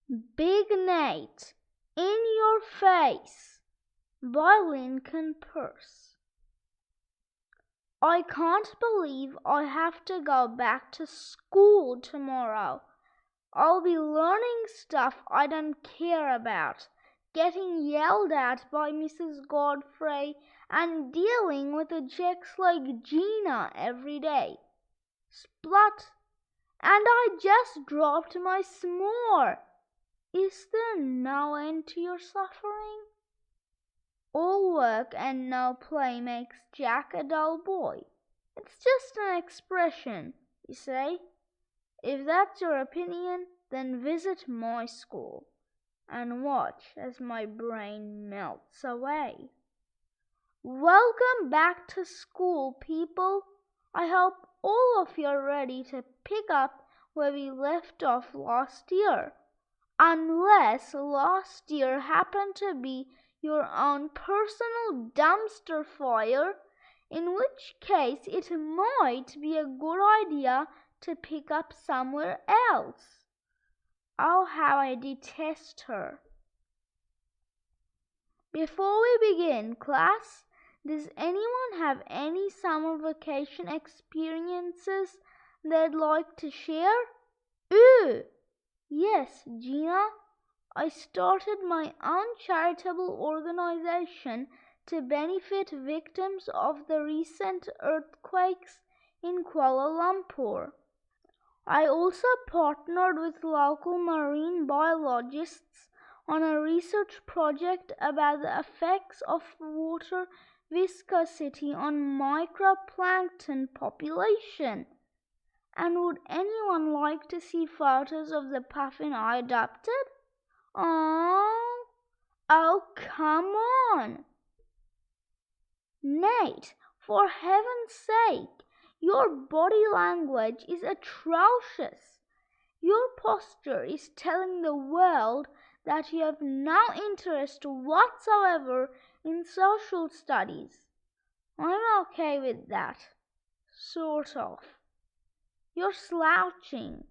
Big Nate, In Your Face by Lincoln Peirce. I can't believe I have to go back to school tomorrow. I'll be learning stuff I don't care about, getting yelled at by Mrs. Godfrey, and dealing with objects like Gina every day. Splut! And I just dropped my s'more. Is there no end to your suffering? All work and no play makes Jack a dull boy. It's just an expression, you say. If that's your opinion, then visit my school and watch as my brain melts away. Welcome back to school, people. I hope all of you are ready to pick up where we left off last year. Unless last year happened to be your own personal dumpster fire, in which case it might be a good idea to pick up somewhere else. Oh, how I detest her. Before we begin, class, does anyone have any summer vacation experiences they'd like to share? Ooh! Yes, Gina, I started my own charitable organization to benefit victims of the recent earthquakes in Kuala Lumpur. I also partnered with local marine biologists on a research project about the effects of water viscosity on microplankton population. And would anyone like to see photos of the puffin I adopted? Oh, come on. Nate, for heaven's sake, your body language is atrocious. Your posture is telling the world that you have no interest whatsoever in social studies. I'm okay with that. Sort of. You're slouching.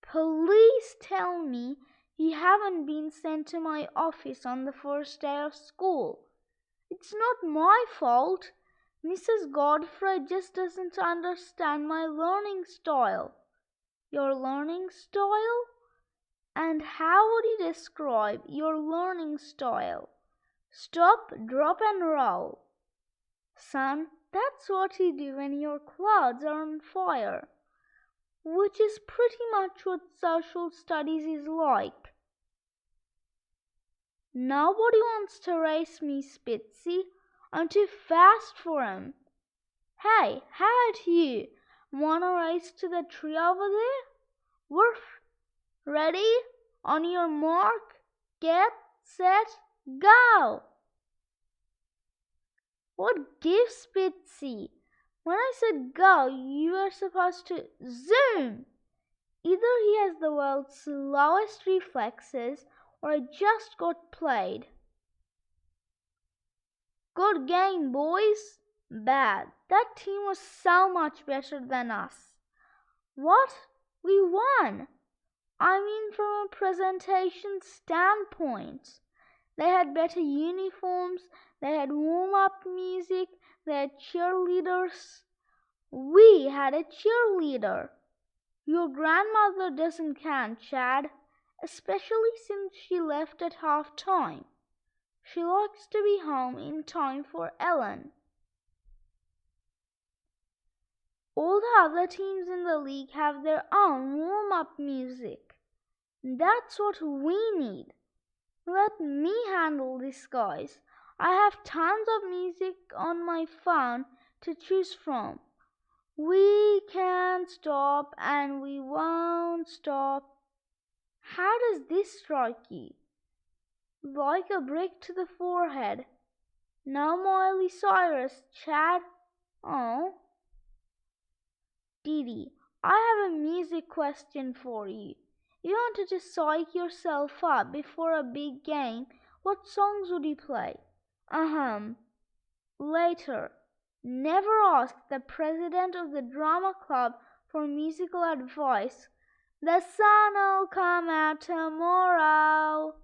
Please tell me you haven't been sent to my office on the first day of school. It's not my fault. Mrs. Godfrey just doesn't understand my learning style. Your learning style? And how would you describe your learning style? Stop, drop, and roll. Son, that's what you do when your clouds are on fire, which is pretty much what social studies is like. Nobody wants to race me, Spitzy. I'm too fast for 'em. Hey, how about you? Wanna race to the tree over there? Woof! Ready? On your mark, get, set, go! What gives, Spitzy? When I said go, you were supposed to zoom. Either he has the world's slowest reflexes or I just got played. Good game, boys. Bad. That team was so much better than us. What? We won. I mean from a presentation standpoint. They had better uniforms, they had warm-up music, they had cheerleaders. We had a cheerleader. Your grandmother doesn't count, Chad, especially since she left at half-time. She likes to be home in time for Ellen. All the other teams in the league have their own warm-up music. That's what we need. Let me handle this, guys. I have tons of music on my phone to choose from. We can't stop and we won't stop. How does this strike you? Like a brick to the forehead. No Miley Cyrus, Chad. Oh. Didi, I have a music question for you. If you wanted to psych yourself up before a big game, what songs would you play? Later. Never ask the president of the drama club for musical advice. The sun'll come out tomorrow.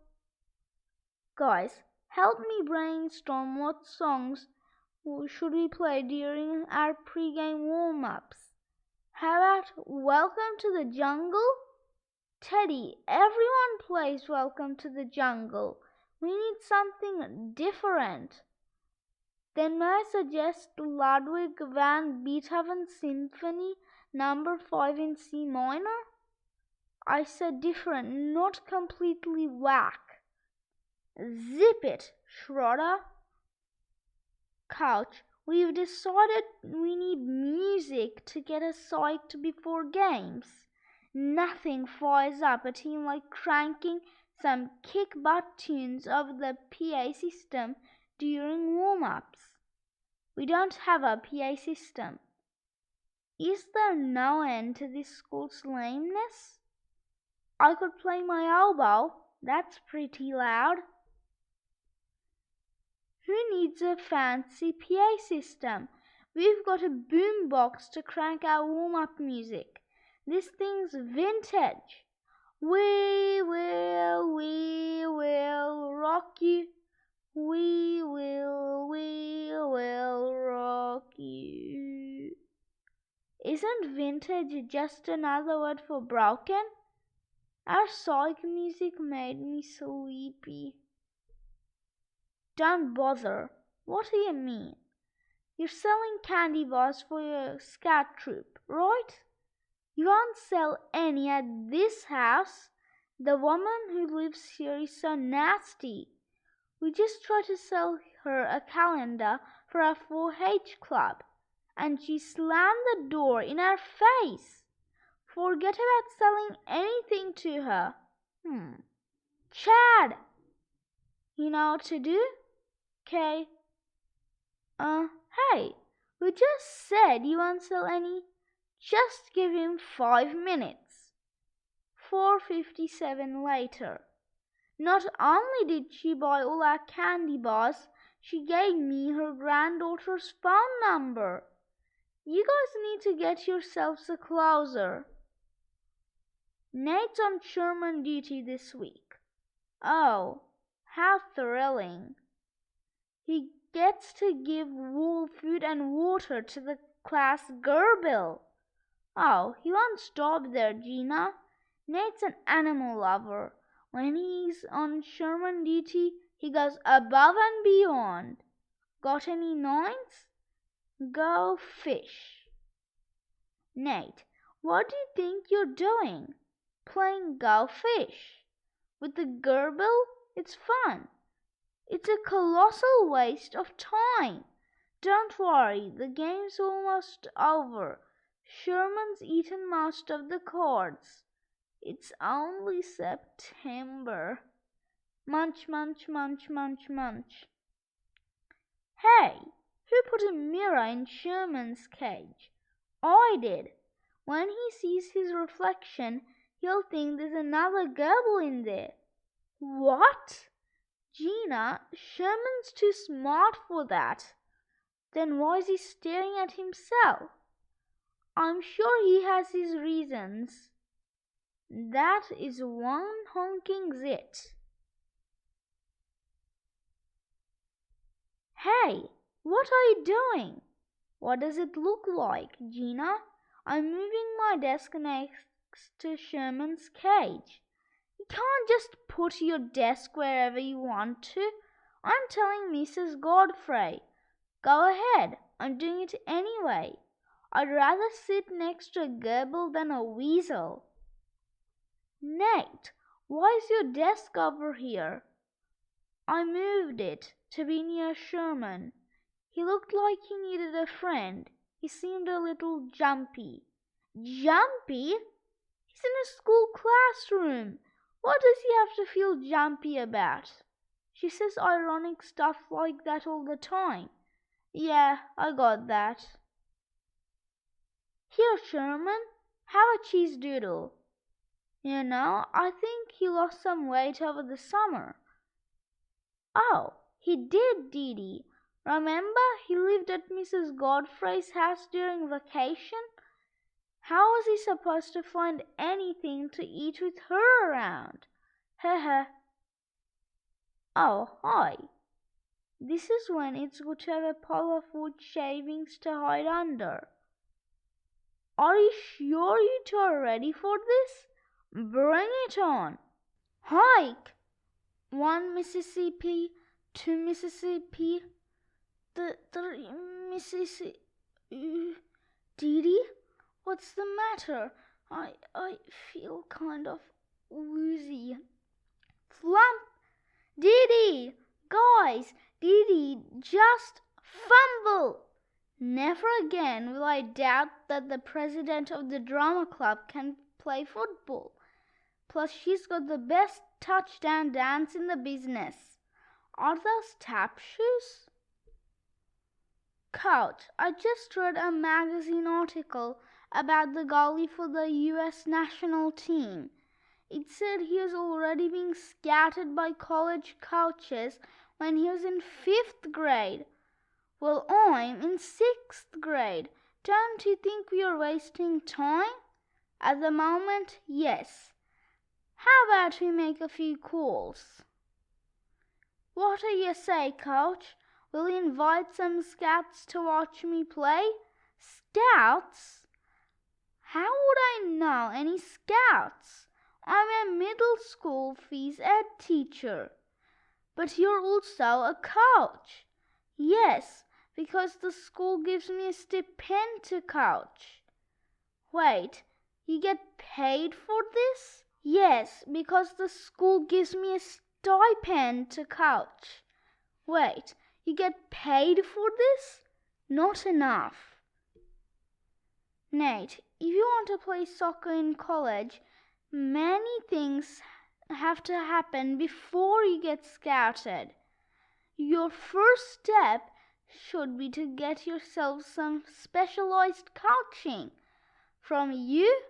Guys, help me brainstorm what songs should we play during our pre-game warm-ups. How about Welcome to the Jungle? Teddy, everyone plays Welcome to the Jungle. We need something different. Then may I suggest Ludwig van Beethoven's Symphony No. 5 in C minor? I said different, not completely whack. Zip it, Schroeder. Couch, we've decided we need music to get us psyched before games. Nothing fires up a team like cranking some kick-butt tunes over the PA system during warm-ups. We don't have a PA system. Is there no end to this school's lameness? I could play my elbow. That's pretty loud. Who needs a fancy PA system? We've got a boombox to crank our warm-up music. This thing's vintage. We will rock you. We will rock you. Isn't vintage just another word for broken? Our psych music made me sleepy. Don't bother. What do you mean? You're selling candy bars for your scout troop, right? You won't sell any at this house. The woman who lives here is so nasty. We just tried to sell her a calendar for our 4-H club, and she slammed the door in our face. Forget about selling anything to her. Chad! You know what to do? Okay. Hey, we just said you won't sell any. Just give him 5 minutes. 4:57 later. Not only did she buy all our candy bars, she gave me her granddaughter's phone number. You guys need to get yourselves a closer. Nate's on Sherman duty this week. Oh, how thrilling. He gets to give food and water to the class Gerbil. Oh, he won't stop there, Gina. Nate's an animal lover. When he's on Sherman duty, he goes above and beyond. Got any nines? Go fish. Nate, what do you think you're doing? Playing go fish. With the Gerbil, it's fun. It's a colossal waste of time. Don't worry, the game's almost over. Sherman's eaten most of the cards. It's only September. Munch, munch, munch, munch, munch. Hey, who put a mirror in Sherman's cage? I did. When he sees his reflection, he'll think there's another Gerbil in there. What? Gina, Sherman's too smart for that. Then why is he staring at himself? I'm sure he has his reasons. That is one honking zit. Hey, what are you doing? What does it look like, Gina? I'm moving my desk next to Sherman's cage. You can't just put your desk wherever you want to. I'm telling Mrs. Godfrey. Go ahead, I'm doing it anyway. I'd rather sit next to a Gerbil than a weasel. Nate, why is your desk over here? I moved it to be near Sherman. He looked like he needed a friend. He seemed a little jumpy. Jumpy? He's in a school classroom. What does he have to feel jumpy about? She says ironic stuff like that all the time. Yeah, I got that. Here, Sherman, have a cheese doodle. You know, I think he lost some weight over the summer. Oh, he did, Dee Dee. Remember, he lived at Mrs. Godfrey's house during vacation? How was he supposed to find anything to eat with her around? Heh. Oh, hi. This is when it's good to have a pile of wood shavings to hide under. Are you sure you two are ready for this? Bring it on. Hike! 1 Mississippi, 2 Mississippi, 3 Mississippi. Didi, what's the matter? I feel kind of woozy. Flump! Didi! Guys, Didi just fumble! Never again will I doubt that the president of the drama club can play football. Plus, she's got the best touchdown dance in the business. Are those tap shoes? Coach, I just read a magazine article about the goalie for the US national team. It said he was already being scouted by college coaches when he was in 5th grade. Well, I'm in 6th grade. Don't you think we are wasting time? At the moment, yes. How about we make a few calls? What do you say, Coach? Will you invite some scouts to watch me play? Scouts? How would I know any scouts? I'm a middle school phys ed teacher. But you're also a coach. Yes, because the school gives me a stipend to coach. Wait, you get paid for this? Yes, because the school gives me a stipend to coach. Wait, you get paid for this? Not enough. Nate, if you want to play soccer in college, many things have to happen before you get scouted. Your first step should be to get yourself some specialized coaching. From you?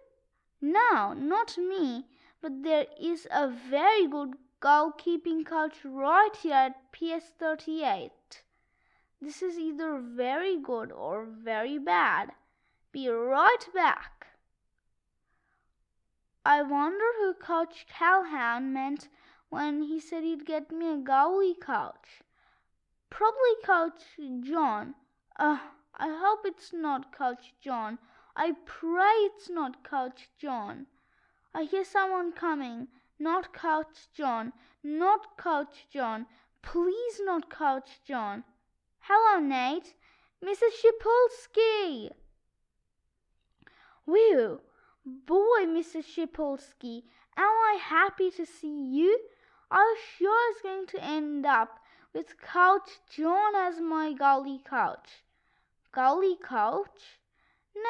No, not me, but there is a very good goalkeeping coach right here at PS38. This is either very good or very bad. Be right back. I wonder who Coach Calhoun meant when he said he'd get me a goalie coach. Probably Coach John. I hope it's not Coach John. I pray it's not Coach John. I hear someone coming. Not Coach John. Not Coach John. Please not Coach John. Hello, Nate. Mrs. Shipolsky. Whew. Boy, Mrs. Shipolsky, am I happy to see you. I was sure I was going to end up with Coach John as my goalie coach. Goalie coach?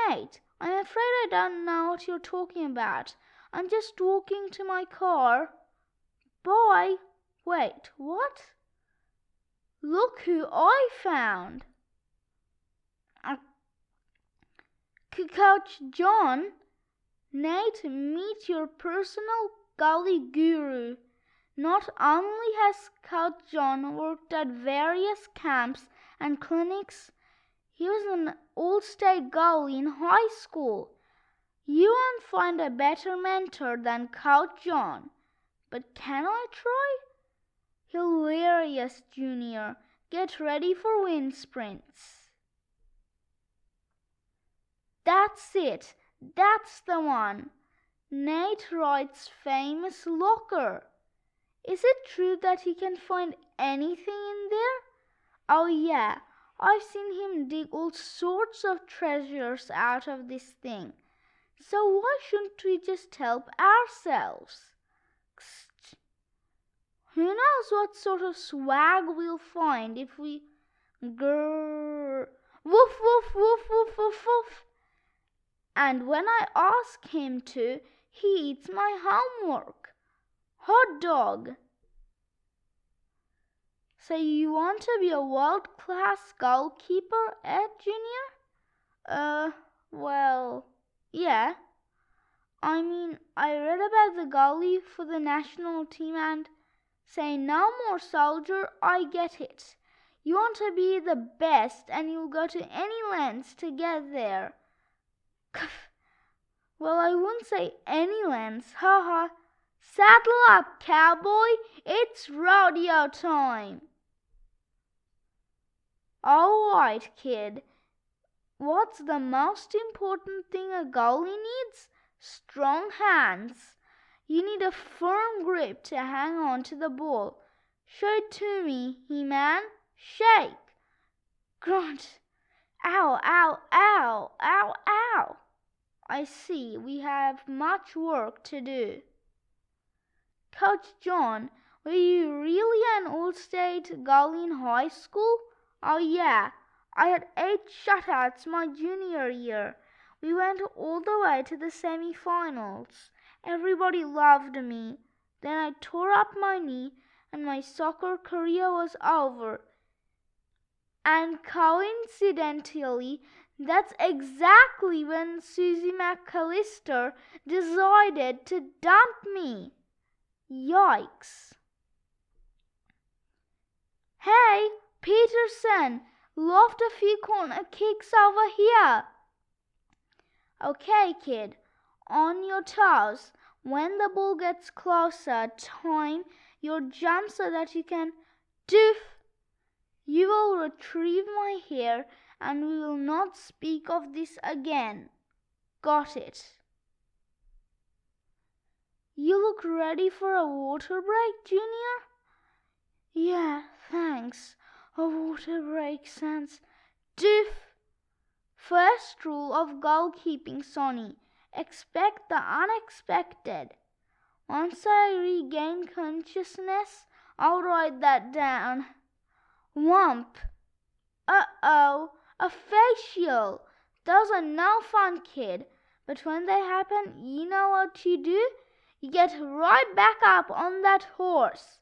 Nate, I'm afraid I don't know what you're talking about. I'm just walking to my car. Boy, wait, what? Look who I found. Coach John. Nate, meet your personal goalie guru. Not only has Coach John worked at various camps and clinics, he was an all-state goalie in high school. You won't find a better mentor than Coach John. But can I try? Hilarious, Junior. Get ready for wind sprints. That's it. That's the one. Nate Wright's famous locker. Is it true that he can find anything in there? Oh yeah, I've seen him dig all sorts of treasures out of this thing. So why shouldn't we just help ourselves? Kst. Who knows what sort of swag we'll find if we grrr, woof woof woof woof woof woof. And when I ask him to, he eats my homework. Hot dog. So you want to be a world-class goalkeeper, Junior? Well, yeah. I mean, I read about the goalie for the national team and say no more, soldier, I get it. You want to be the best and you'll go to any lengths to get there. Well, I wouldn't say any lengths, haha. Saddle up, cowboy, it's rodeo time. All right, kid. What's the most important thing a goalie needs? Strong hands. You need a firm grip to hang on to the ball. Show it to me, He-Man. Shake. Grunt. Ow, ow, ow, ow, ow. I see, we have much work to do. Coach John, were you really an all-state goalie in high school? Oh yeah, I had 8 shutouts my junior year. We went all the way to the semi-finals. Everybody loved me. Then I tore up my knee and my soccer career was over. And coincidentally, that's exactly when Susie McAllister decided to dump me. Yikes. Hey, Peterson, loft a few corner kicks over here. Okay, kid, on your toes. When the ball gets closer, time your jump so that you can doof. You will retrieve my hair and we will not speak of this again. Got it. You look ready for a water break, Junior? Yeah, thanks. A water break sounds doof. First rule of goalkeeping, Sonny. Expect the unexpected. Once I regain consciousness, I'll write that down. Whomp. Uh-oh, a facial. Those are no fun, kid. But when they happen, you know what you do? You get right back up on that horse.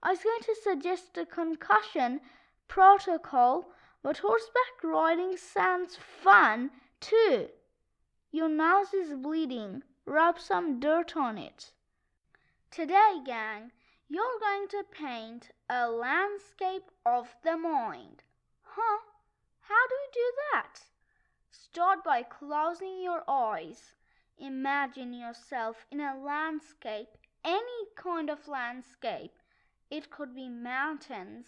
I was going to suggest a concussion protocol, but horseback riding sounds fun, too. Your nose is bleeding. Rub some dirt on it. Today, gang, you're going to paint a landscape of the mind. Huh? How do you do that? Start by closing your eyes. Imagine yourself in a landscape, any kind of landscape. It could be mountains.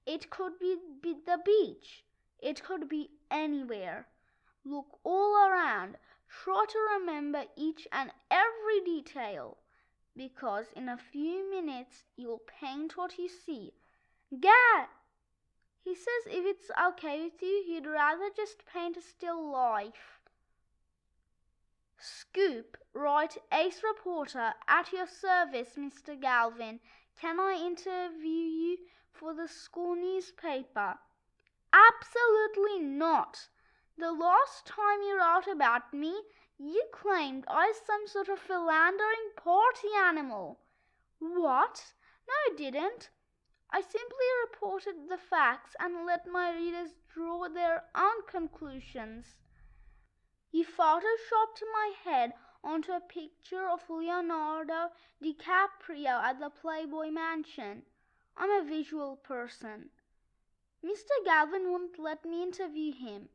It could be the beach. It could be anywhere. Look all around. Try to remember each and every detail, because in a few minutes you'll paint what you see. Gad! He says if it's okay with you, he'd rather just paint a still life. Scoop, right, ace reporter, at your service, Mr. Galvin. Can I interview you for the school newspaper? Absolutely not. The last time you wrote about me, you claimed I was some sort of philandering party animal. What? No, I didn't. I simply reported the facts and let my readers draw their own conclusions. You photoshopped my head onto a picture of Leonardo DiCaprio at the Playboy Mansion. I'm a visual person. Mr. Galvin wouldn't let me interview him.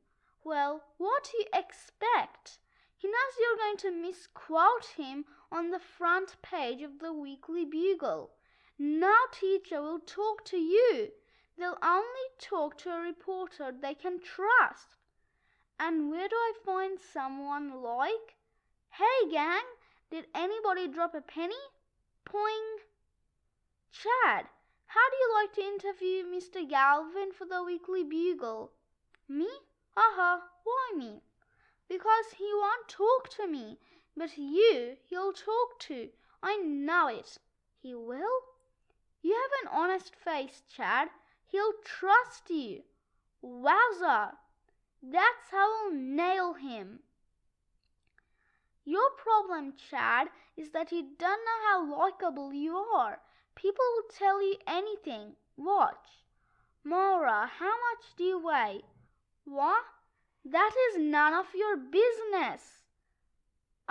Well, what do you expect? He knows you're going to misquote him on the front page of the Weekly Bugle. No teacher will talk to you. They'll only talk to a reporter they can trust. And where do I find someone like? Hey gang, did anybody drop a penny? Poing. Chad, how do you like to interview Mr. Galvin for the Weekly Bugle? Me? Why me? Because he won't talk to me, but he'll talk to. I know it. He will? You have an honest face, Chad. He'll trust you. Wowza! That's how I'll nail him. Your problem, Chad, is that you don't know how likable you are. People will tell you anything. Watch. Maura, how much do you weigh? What? That is none of your business.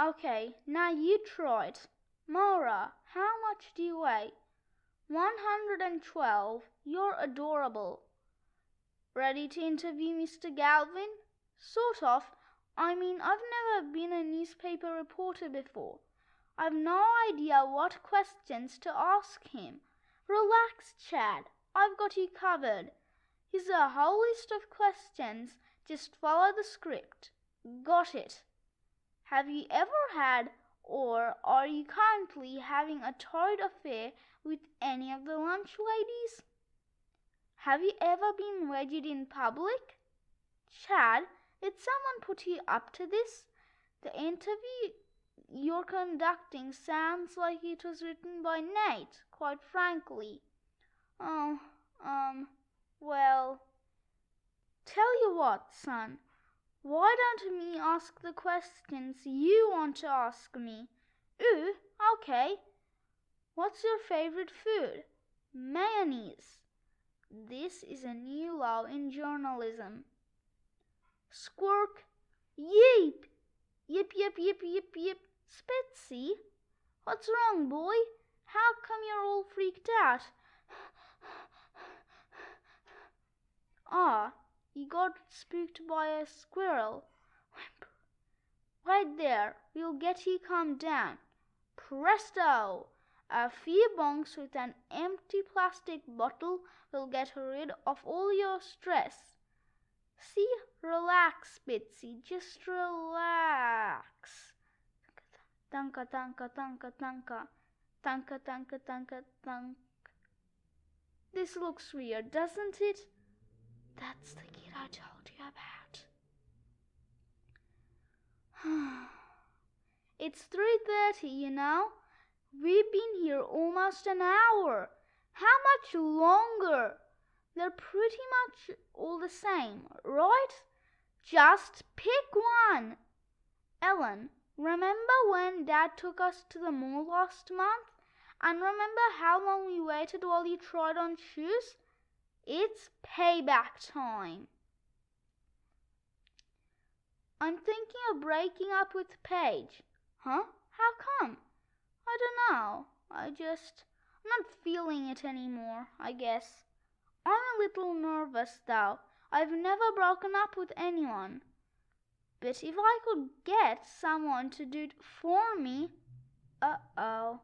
Okay, now you try it. Maura, how much do you weigh? 112. You're adorable. Ready to interview Mr. Galvin? Sort of. I mean, I've never been a newspaper reporter before. I've no idea what questions to ask him. Relax, Chad. I've got you covered. Here's a whole list of questions. Just follow the script. Got it. Have you ever had or are you currently having a torrid affair with any of the lunch ladies? Have you ever been wedged in public? Chad, did someone put you up to this? The interview you're conducting sounds like it was written by Nate, quite frankly. Well, tell you what, son. Why don't me ask the questions you want to ask me? Ooh, okay. What's your favorite food? Mayonnaise. This is a new law in journalism. Squirk. Yeep. Yip, yip, yip, yip, yip. Spitsy. What's wrong, boy? How come you're all freaked out? Ah, you got spooked by a squirrel. Right there, we'll get you calmed down. Presto! A few bonks with an empty plastic bottle will get rid of all your stress. See, relax, Bitsy, just relax. Tanka, tanka, tanka, tanka. Tanka, tanka, tanka, tanka. This looks weird, doesn't it? That's the kid I told you about. It's 3:30, you know. We've been here almost an hour. How much longer? They're pretty much all the same, right? Just pick one. Ellen, remember when Dad took us to the mall last month? And remember how long we waited while you tried on shoes? It's payback time. I'm thinking of breaking up with Paige. Huh? How come? I don't know. I'm not feeling it anymore, I guess. I'm a little nervous though. I've never broken up with anyone. But if I could get someone to do it for me... Uh-oh.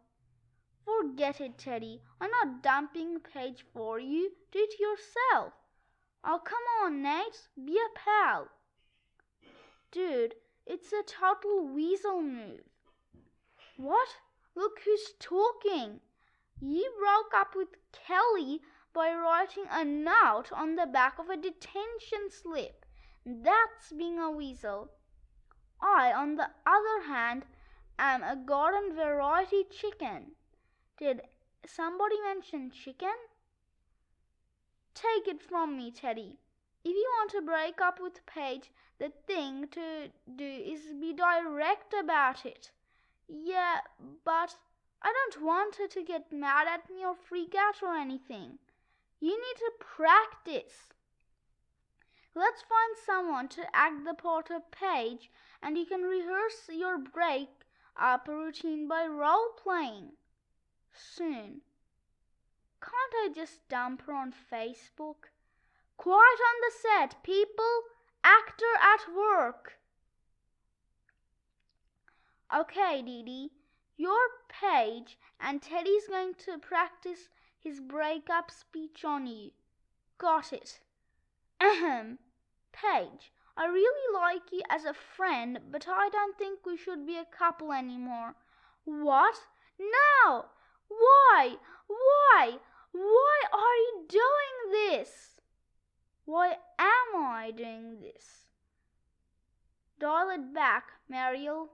Forget it, Teddy. I'm not dumping Paige for you. Do it yourself. Oh, come on, Nate. Be a pal. Dude, it's a total weasel move. What? Look who's talking. You broke up with Kelly by writing a note on the back of a detention slip. That's being a weasel. I, on the other hand, am a garden variety chicken. Did somebody mention chicken? Take it from me, Teddy. If you want to break up with Paige, the thing to do is be direct about it. Yeah, but I don't want her to get mad at me or freak out or anything. You need to practice. Let's find someone to act the part of Paige, and you can rehearse your break-up routine by role-playing. Soon. Can't I just dump her on Facebook? Quiet on the set, people! Actor at work! Okay, Dee Dee, you're Paige, and Teddy's going to practice his breakup speech on you. Got it. Ahem. Paige, I really like you as a friend, but I don't think we should be a couple anymore. What? No! Why? Why? Why are you doing this? Why am I doing this? Dial it back, Mariel.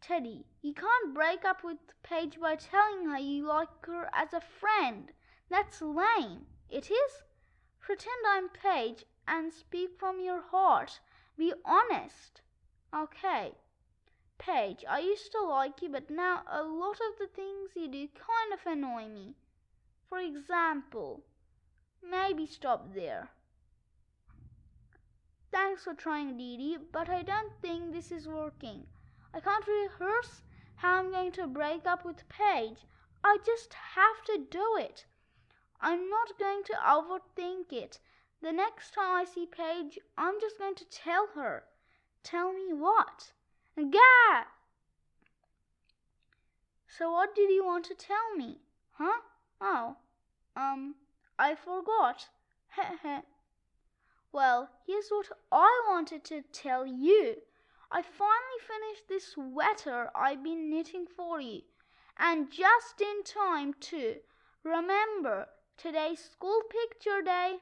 Teddy, you can't break up with Paige by telling her you like her as a friend. That's lame. It is? Pretend I'm Paige and speak from your heart. Be honest. Okay. Paige, I used to like you, but now a lot of the things you do kind of annoy me. For example, maybe stop there. Thanks for trying, Dee Dee, but I don't think this is working. I can't rehearse how I'm going to break up with Paige. I just have to do it. I'm not going to overthink it. The next time I see Paige, I'm just going to tell her. Tell me what? Gah! So what did you want to tell me? Huh? Oh, I forgot. Heh. Well, here's what I wanted to tell you. I finally finished this sweater I've been knitting for you. And just in time, too. Remember, today's school picture day.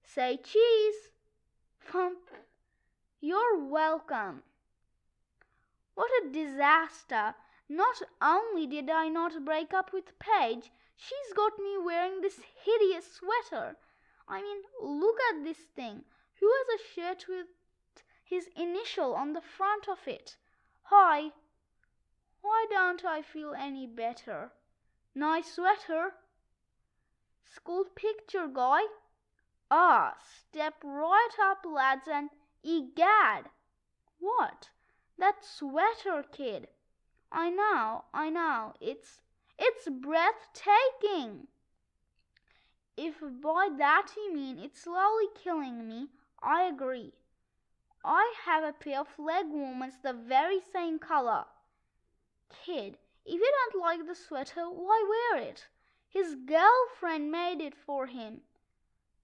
Say cheese. Thump. You're welcome. What a disaster. Not only did I not break up with Paige, she's got me wearing this hideous sweater. I mean, look at this thing. Who has a shirt with his initial on the front of it? Hi. Why don't I feel any better? Nice sweater. School picture guy? Ah, step right up, lads, and egad. What? That sweater, kid. I know. It's breathtaking. If by that you mean it's slowly killing me, I agree. I have a pair of leg warmers the very same color. Kid, if you don't like the sweater, why wear it? His girlfriend made it for him.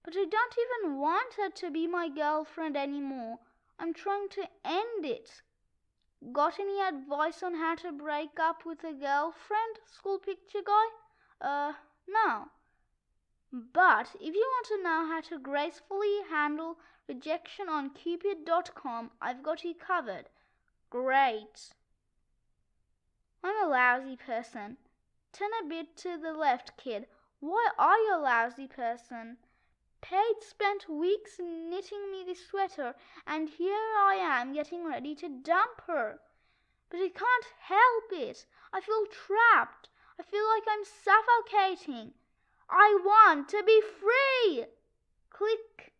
But I don't even want her to be my girlfriend anymore. I'm trying to end it. Got any advice on how to break up with a girlfriend, school picture guy? No. But if you want to know how to gracefully handle rejection on Cupid.com, I've got you covered. Great. I'm a lousy person. Turn a bit to the left, kid. Why are you a lousy person? Paige spent weeks knitting me this sweater, and here I am getting ready to dump her. But I can't help it. I feel trapped. I feel like I'm suffocating. I want to be free. Click.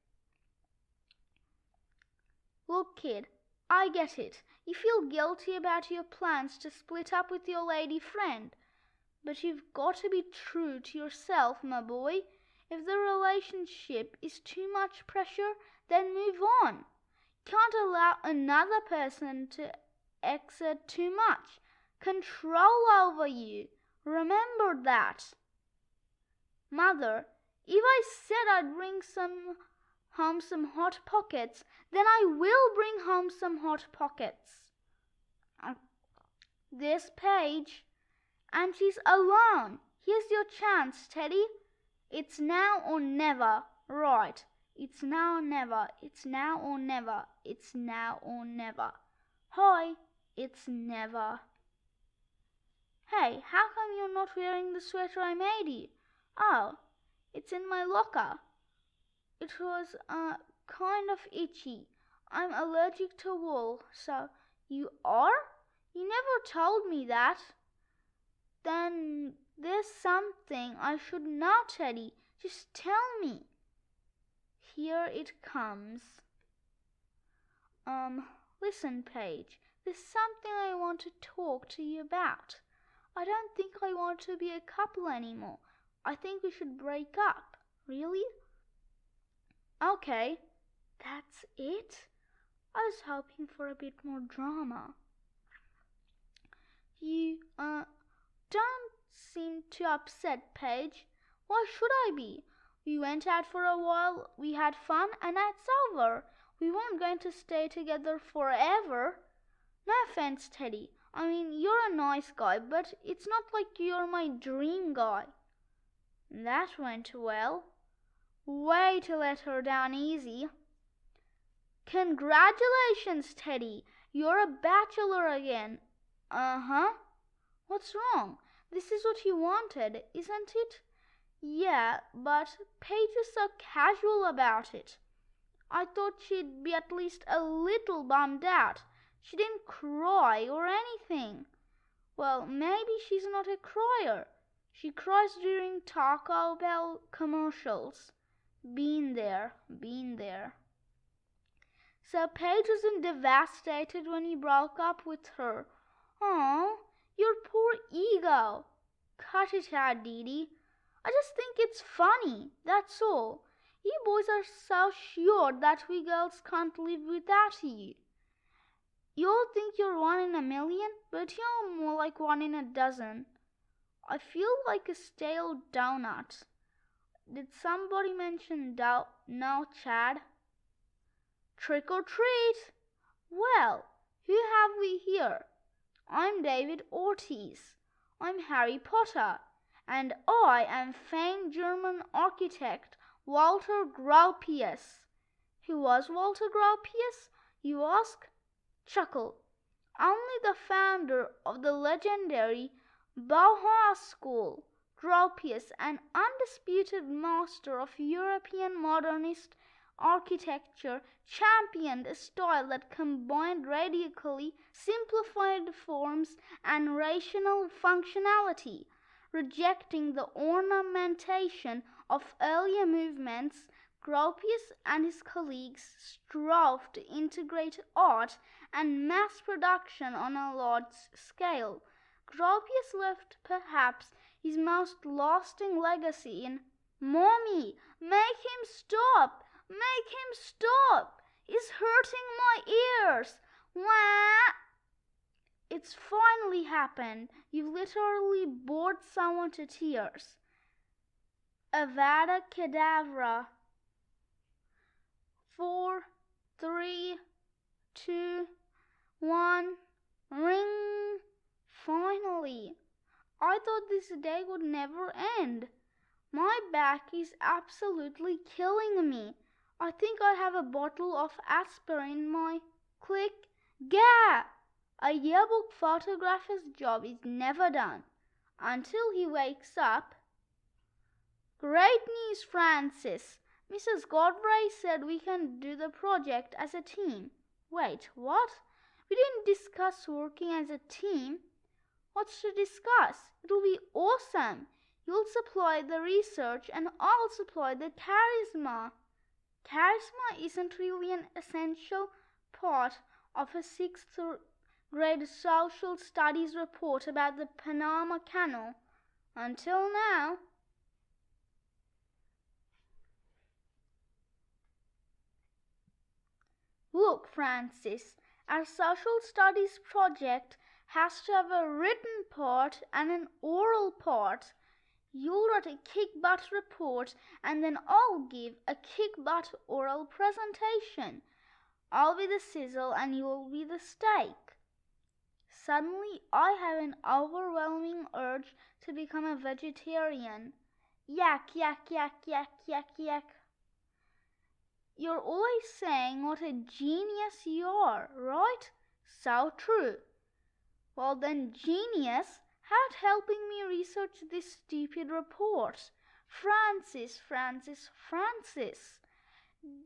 Look, kid, I get it. You feel guilty about your plans to split up with your lady friend. But you've got to be true to yourself, my boy. If the relationship is too much pressure, then move on. Can't allow another person to exert too much control over you. Remember that. Mother, if I said I'd bring home some hot pockets, then I will bring home some hot pockets. This Paige, and she's alone. Here's your chance, Teddy. It's now or never. Right. It's now or never. It's now or never. It's now or never. Hi. It's never. Hey, how come you're not wearing the sweater I made you? Oh, it's in my locker. It was kind of itchy. I'm allergic to wool, so you are? You never told me that. Then there's something I should know, Teddy. Just tell me. Here it comes. Listen, Paige, there's something I want to talk to you about. I don't think I want to be a couple anymore. I think we should break up. Really? Okay, that's it? I was hoping for a bit more drama. You, don't seem too upset, Paige. Why should I be? We went out for a while, we had fun, and that's over. We weren't going to stay together forever. No offense, Teddy. I mean, you're a nice guy, but it's not like you're my dream guy. That went well. Way to let her down easy. Congratulations, Teddy. You're a bachelor again. Uh-huh. What's wrong? This is what you wanted, isn't it? Yeah, but Paige is so casual about it. I thought she'd be at least a little bummed out. She didn't cry or anything. Well, maybe she's not a crier. She cries during Taco Bell commercials. Been there. So Paige wasn't devastated when you broke up with her. Oh, your poor ego. Cut it out, Dee Dee. I just think it's funny, that's all. You boys are so sure that we girls can't live without you. You all think you're 1 in 1,000,000, but you're more like 1 in 12. I feel like a stale donut. Did somebody mention no, Chad? Trick or treat! Well, who have we here? I'm David Ortiz. I'm Harry Potter. And I am famed German architect Walter Gropius. Who was Walter Gropius, you ask? Chuckle. Only the founder of the legendary Bauhaus School, Gropius, an undisputed master of European modernist architecture, championed a style that combined radically simplified forms and rational functionality, rejecting the ornamentation of earlier movements. Gropius and his colleagues strove to integrate art and mass production on a large scale. Gropius left perhaps his most lasting legacy in "Mommy, make him stop! Make him stop! He's hurting my ears! Wah!" It's finally happened. You've literally bored someone to tears. Avada Kedavra. 4, 3, 2, 1, ring! Finally! I thought this day would never end. My back is absolutely killing me. I think I have a bottle of aspirin in my click. Gah! A yearbook photographer's job is never done until he wakes up. Great news, Francis. Mrs. Godfrey said we can do the project as a team. Wait, what? We didn't discuss working as a team. What's to discuss? It'll be awesome. You'll supply the research and I'll supply the charisma. Charisma isn't really an essential part of a 6th grade social studies report about the Panama Canal. Until now. Look, Francis, our social studies project has to have a written part and an oral part. You'll write a kick-butt report and then I'll give a kick-butt oral presentation. I'll be the sizzle and you'll be the steak. Suddenly, I have an overwhelming urge to become a vegetarian. Yak, yak, yak, yak, yak, yak. You're always saying what a genius you are, right? So true. Well then, genius, how's helping me research this stupid report? Francis,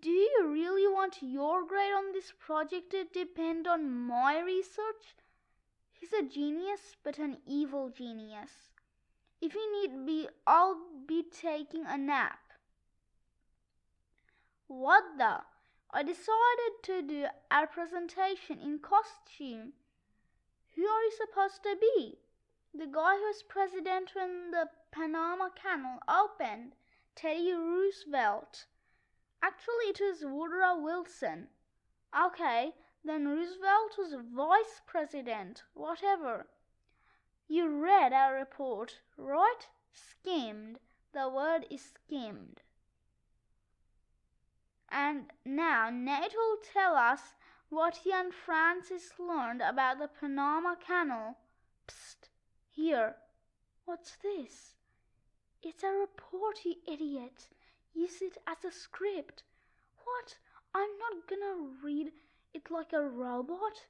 do you really want your grade on this project to depend on my research? He's a genius, but an evil genius. If you need be, I'll be taking a nap. What the? I decided to do our presentation in costume. Who are you supposed to be? The guy who was president when the Panama Canal opened, Teddy Roosevelt. Actually, it was Woodrow Wilson. Okay, then Roosevelt was vice president, whatever. You read our report, right? Skimmed. The word is skimmed. And now Nate will tell us what he and Francis learned about the Panama Canal. Psst, here. What's this? It's a report, you idiot. Use it as a script. What? I'm not gonna read it like a robot.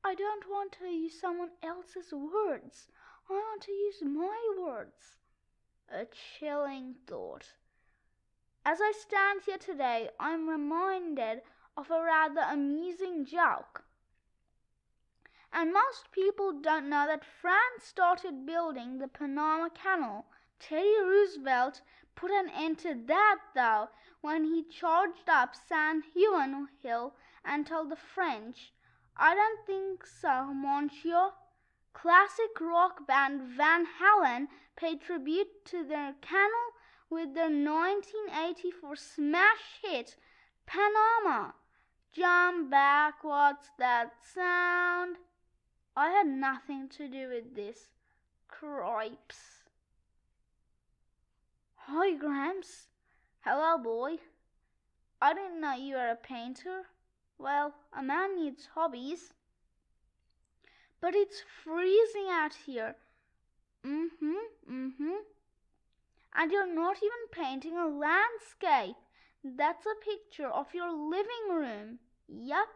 I don't want to use someone else's words. I want to use my words. A chilling thought. As I stand here today, I'm reminded of a rather amusing joke. And most people don't know that France started building the Panama Canal. Teddy Roosevelt put an end to that, though, when he charged up San Juan Hill and told the French, "I don't think so, monsieur." Classic rock band Van Halen paid tribute to their canal with their 1984 smash hit, Panama. Jump back, what's that sound? I had nothing to do with this. Cripes. Hi, Gramps. Hello, boy. I didn't know you were a painter. Well, a man needs hobbies. But it's freezing out here. And you're not even painting a landscape. That's a picture of your living room. Yup.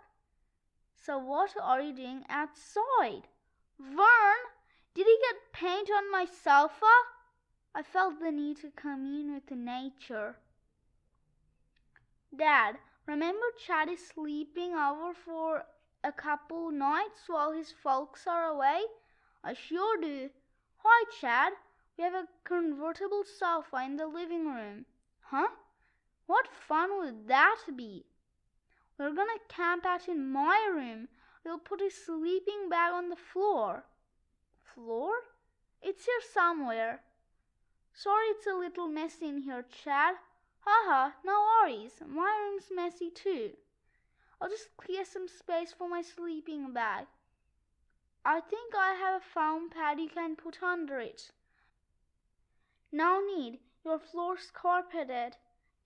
So what are you doing outside? Vern, did he get paint on my sofa? I felt the need to commune with nature. Dad, remember Chad is sleeping over for a couple nights while his folks are away? I sure do. Hi, Chad. We have a convertible sofa in the living room. Huh? What fun would that be? We're gonna camp out in my room. We'll put his sleeping bag on the floor. Floor? It's here somewhere. Sorry it's a little messy in here, Chad. Haha, no worries. My room's messy too. I'll just clear some space for my sleeping bag. I think I have a foam pad you can put under it. No need. Your floor's carpeted.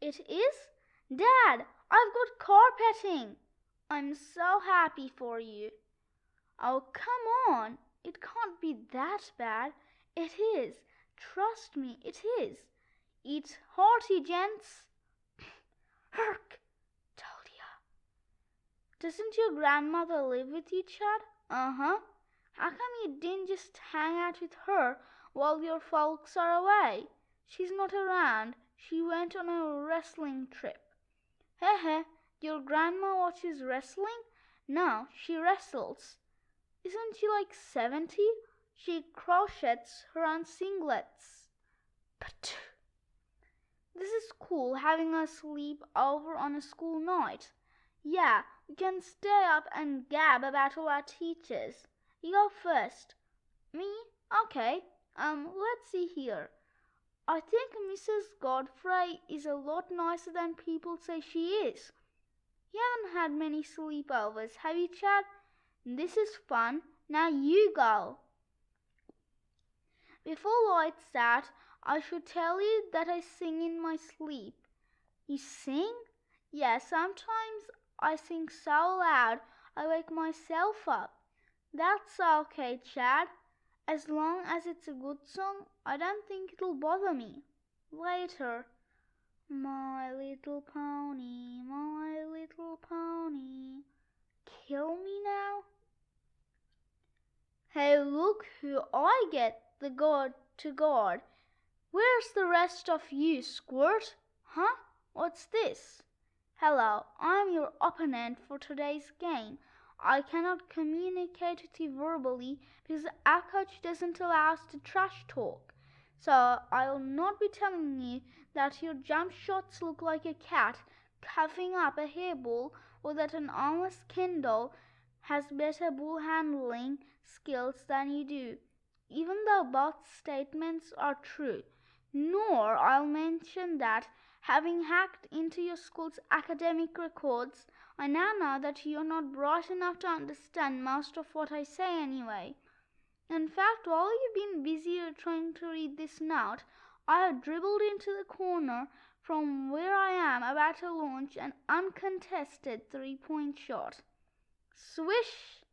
It is? Dad, I've got carpeting. I'm so happy for you. Oh, come on. It can't be that bad. It is. Trust me, it is. Eat hearty, gents. Herk! Told ya. Doesn't your grandmother live with you, Chad? Uh-huh. How come you didn't just hang out with her while your folks are away? She's not around. She went on a wrestling trip. Heh, your grandma watches wrestling? No, she wrestles. Isn't she like 70? She crochets her own singlets. But this is cool, having us sleep over on a school night. Yeah, we can stay up and gab about all our teachers. You go first. Me? Okay. Let's see here. I think Mrs. Godfrey is a lot nicer than people say she is. You haven't had many sleepovers, have you, Chad? This is fun. Now you go. Before lights out, I should tell you that I sing in my sleep. You sing? Yeah, sometimes I sing so loud I wake myself up. That's okay, Chad. As long as it's a good song, I don't think it'll bother me. Later. My little pony, my little pony. Kill me now? Hey, look who I get, the god to guard. Where's the rest of you, Squirt? Huh? What's this? Hello, I'm your opponent for today's game. I cannot communicate with you verbally because our coach doesn't allow us to trash talk. So I'll not be telling you that your jump shots look like a cat cuffing up a hairball or that an armless Kindle has better ball handling skills than you do, even though both statements are true. Nor I'll mention that, having hacked into your school's academic records, I now know that you're not bright enough to understand most of what I say anyway. In fact, while you've been busy trying to read this note, I have dribbled into the corner from where I am about to launch an uncontested three-point shot. Swish!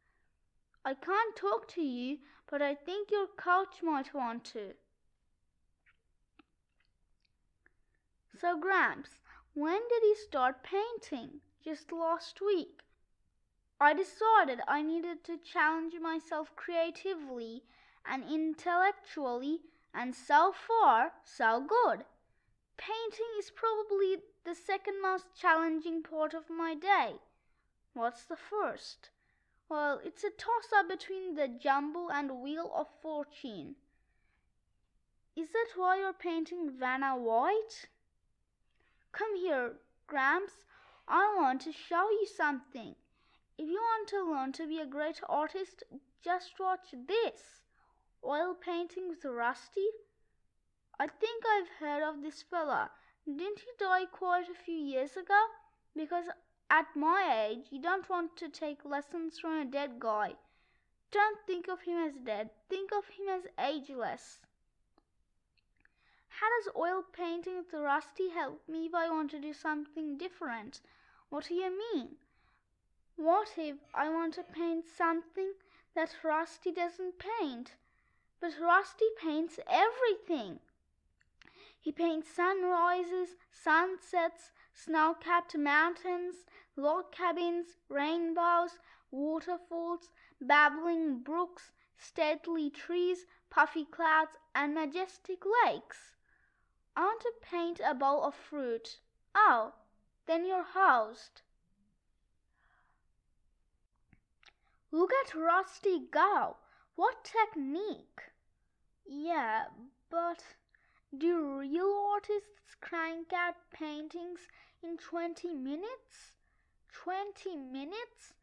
I can't talk to you, but I think your coach might want to. So, Gramps, when did you start painting? Just last week. I decided I needed to challenge myself creatively and intellectually, and so far, so good. Painting is probably the second most challenging part of my day. What's the first? Well, it's a toss-up between the jumble and wheel of fortune. Is that why you're painting Vanna White? Come here, Gramps. I want to show you something. If you want to learn to be a great artist, just watch this. Oil painting with Rusty. I think I've heard of this fella. Didn't he die quite a few years ago? Because at my age, you don't want to take lessons from a dead guy. Don't think of him as dead. Think of him as ageless. How does oil painting with Rusty help me if I want to do something different? What do you mean? What if I want to paint something that Rusty doesn't paint? But Rusty paints everything. He paints sunrises, sunsets, snow-capped mountains, log cabins, rainbows, waterfalls, babbling brooks, stately trees, puffy clouds, and majestic lakes. I want to paint a bowl of fruit. Oh, then you're housed. Look at Rusty go. What technique! Yeah, but do real artists crank out paintings in 20 minutes? 20 minutes?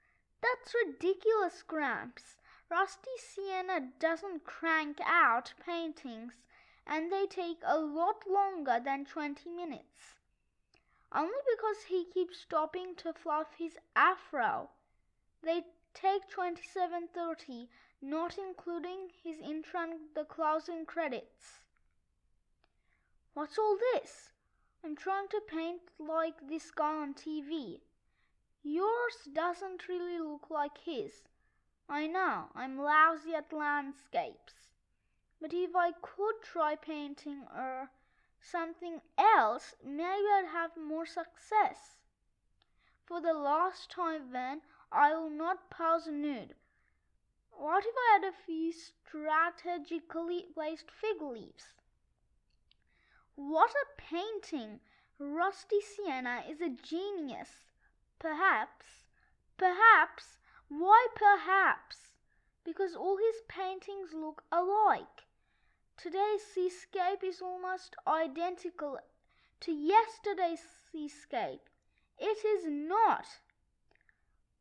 That's ridiculous, Gramps. Rusty Sienna doesn't crank out paintings, and they take a lot longer than 20 minutes. Only because he keeps stopping to fluff his afro. They take 27:30, not including his intern, the closing credits. What's all this? I'm trying to paint like this guy on TV. Yours doesn't really look like his. I know, I'm lousy at landscapes. But if I could try painting something else, maybe I'd have more success. For the last time then, I will not pose nude. What if I had a few strategically placed fig leaves? What a painting! Rusty Sienna is a genius. Perhaps. Why perhaps? Because all his paintings look alike. Today's seascape is almost identical to yesterday's seascape. It is not.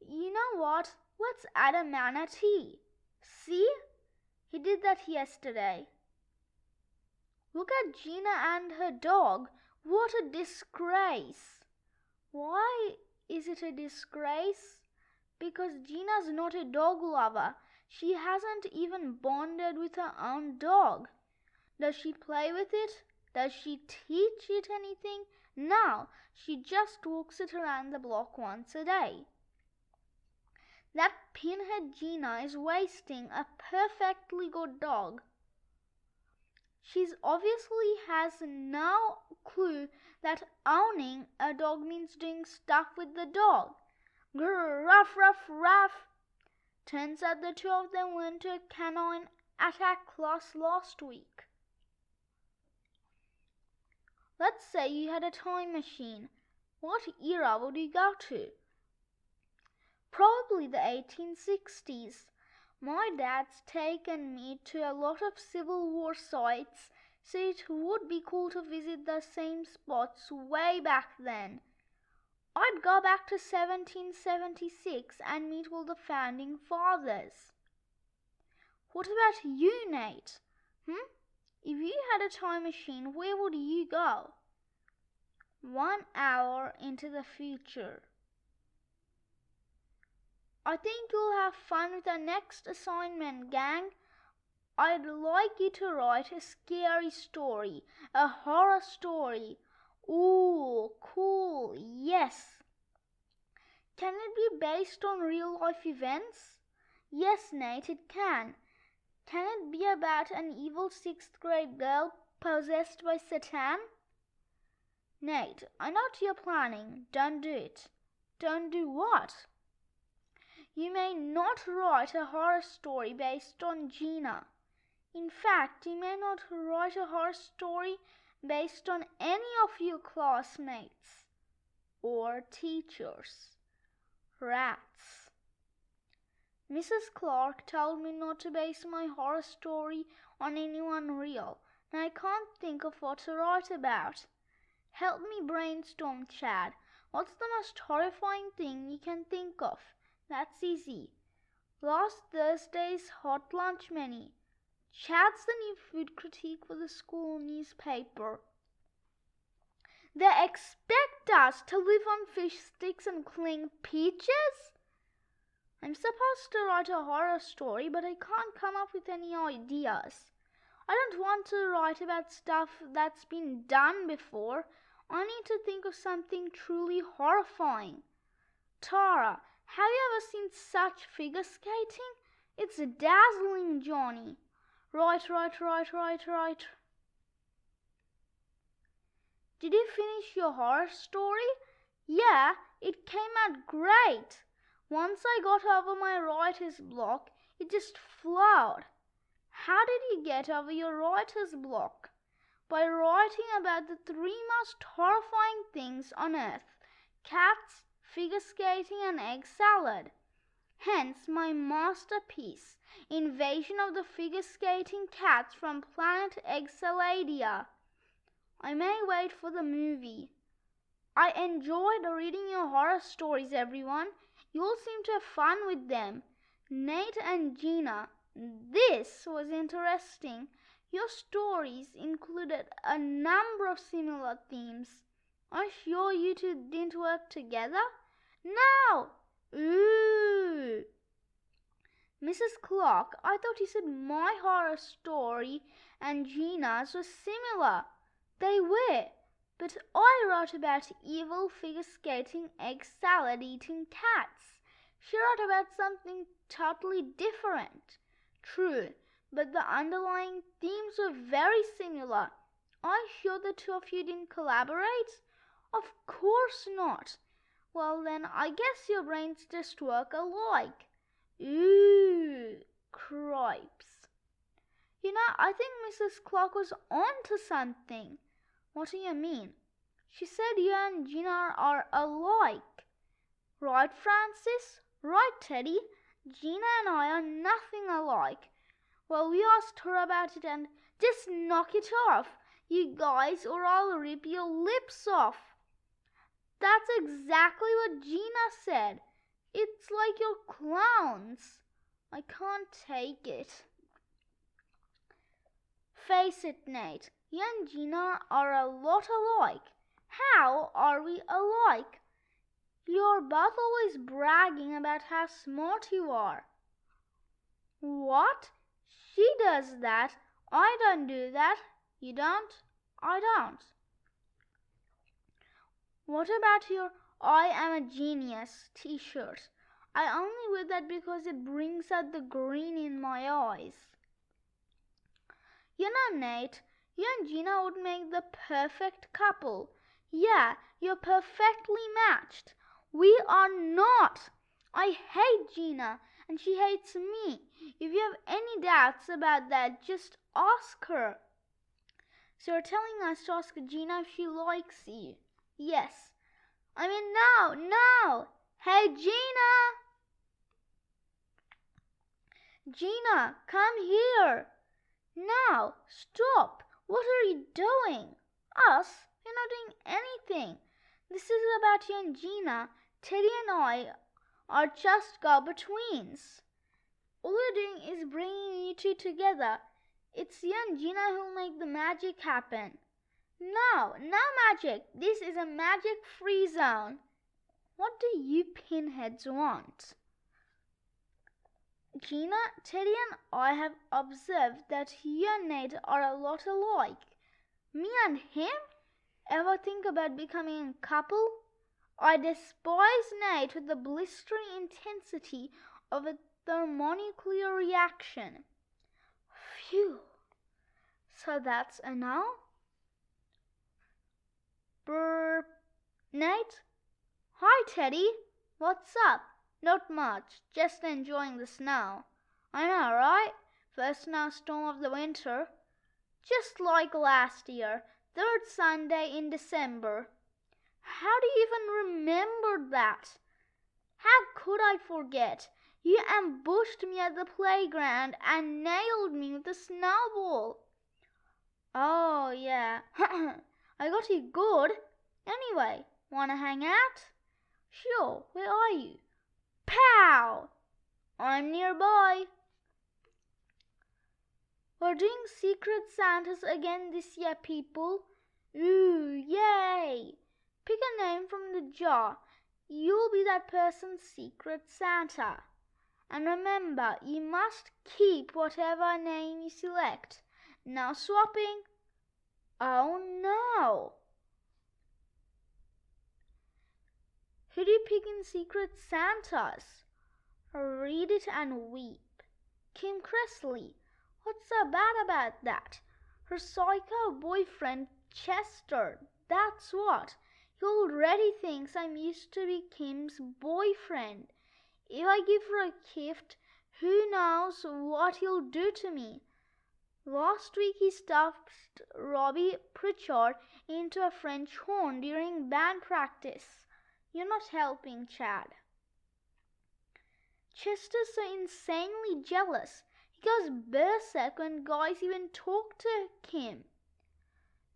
You know what? Let's add a manatee. See? He did that yesterday. Look at Gina and her dog. What a disgrace. Why is it a disgrace? Because Gina's not a dog lover. She hasn't even bonded with her own dog. Does she play with it? Does she teach it anything? No, she just walks it around the block once a day. That pinhead Gina is wasting a perfectly good dog. She obviously has no clue that owning a dog means doing stuff with the dog. Grr, ruff, ruff, ruff. Turns out the two of them went to a canine attack class last week. Let's say you had a time machine. What era would you go to? Probably the 1860s. My dad's taken me to a lot of Civil War sites, so it would be cool to visit the same spots way back then. I'd go back to 1776 and meet all the founding fathers. What about you, Nate? If you had a time machine, where would you go? 1 hour into the future. I think you'll have fun with our next assignment, gang. I'd like you to write a scary story, a horror story. Ooh, cool, yes. Can it be based on real-life events? Yes, Nate, it can. Can it be about an evil 6th grade girl possessed by Satan? Nate, I know what you're planning. Don't do it. Don't do what? You may not write a horror story based on Gina. In fact, you may not write a horror story based on any of your classmates or teachers. Rats. Mrs. Clark told me not to base my horror story on anyone real, and I can't think of what to write about. Help me brainstorm, Chad. What's the most horrifying thing you can think of? That's easy. Last Thursday's hot lunch menu. Chat's the new food critique for the school newspaper. They expect us to live on fish sticks and cling peaches? I'm supposed to write a horror story, but I can't come up with any ideas. I don't want to write about stuff that's been done before. I need to think of something truly horrifying. Tara, have you ever seen such figure skating? It's dazzling, Johnny. Right. Did you finish your horror story? Yeah, it came out great. Once I got over my writer's block, it just flowed. How did you get over your writer's block? By writing about the 3 most horrifying things on earth: cats, figure skating, and egg salad. Hence my masterpiece, Invasion of the Figure Skating Cats from Planet Eggceladia. I may wait for the movie. I enjoyed reading your horror stories, everyone. You all seem to have fun with them. Nate and Gina, this was interesting. Your stories included a number of similar themes. Are you sure you two didn't work together? No! Ooh! Mrs. Clark, I thought you said my horror story and Gina's were similar. They were, but I wrote about evil figure skating, egg salad eating cats. She wrote about something totally different. True, but the underlying themes were very similar. Are you sure the two of you didn't collaborate? Of course not. Well then, I guess your brains just work alike. Ooh, cripes. You know, I think Mrs. Clark was on to something. What do you mean? She said you and Gina are alike. Right, Francis? Right, Teddy? Gina and I are nothing alike. Well, we asked her about it and just knock it off, you guys, or I'll rip your lips off. That's exactly what Gina said. It's like you're clowns. I can't take it. Face it, Nate. You and Gina are a lot alike. How are we alike? You're both always bragging about how smart you are. What? She does that. I don't do that. You don't? I don't. What about your I am a genius t-shirt? I only wear that because it brings out the green in my eyes. You know, Nate, you and Gina would make the perfect couple. Yeah, you're perfectly matched. We are not. I hate Gina and she hates me. If you have any doubts about that, just ask her. So you're telling us to ask Gina if she likes you? Yes. I mean, no. Hey, Gina! Gina, come here. Now, stop. What are you doing? Us? We're not doing anything. This is about you and Gina. Teddy and I are just go-betweens. All we're doing is bringing you two together. It's you and Gina who'll make the magic happen. No magic. This is a magic-free zone. What do you pinheads want? Gina, Teddy and I have observed that you and Nate are a lot alike. Me and him? Ever think about becoming a couple? I despise Nate with the blistering intensity of a thermonuclear reaction. Phew. So that's a no? Brr. Nate? Hi, Teddy. What's up? Not much. Just enjoying the snow. I know, right? First snowstorm of the winter. Just like last year. 3rd Sunday in December. How do you even remember that? How could I forget? You ambushed me at the playground and nailed me with a snowball. Oh, yeah. I got you good. Anyway, wanna hang out? Sure, where are you? Pow! I'm nearby. We're doing Secret Santas again this year, people. Ooh, yay! Pick a name from the jar. You'll be that person's Secret Santa. And remember, you must keep whatever name you select. No swapping. Oh no! Who do you pick in Secret Santas? Read it and weep. Kim Cresley. What's so bad about that? Her psycho boyfriend, Chester. That's what. He already thinks I'm used to be Kim's boyfriend. If I give her a gift, who knows what he'll do to me. Last week he stuffed Robbie Pritchard into a French horn during band practice. You're not helping, Chad. Chester's so insanely jealous. He goes berserk when guys even talk to Kim.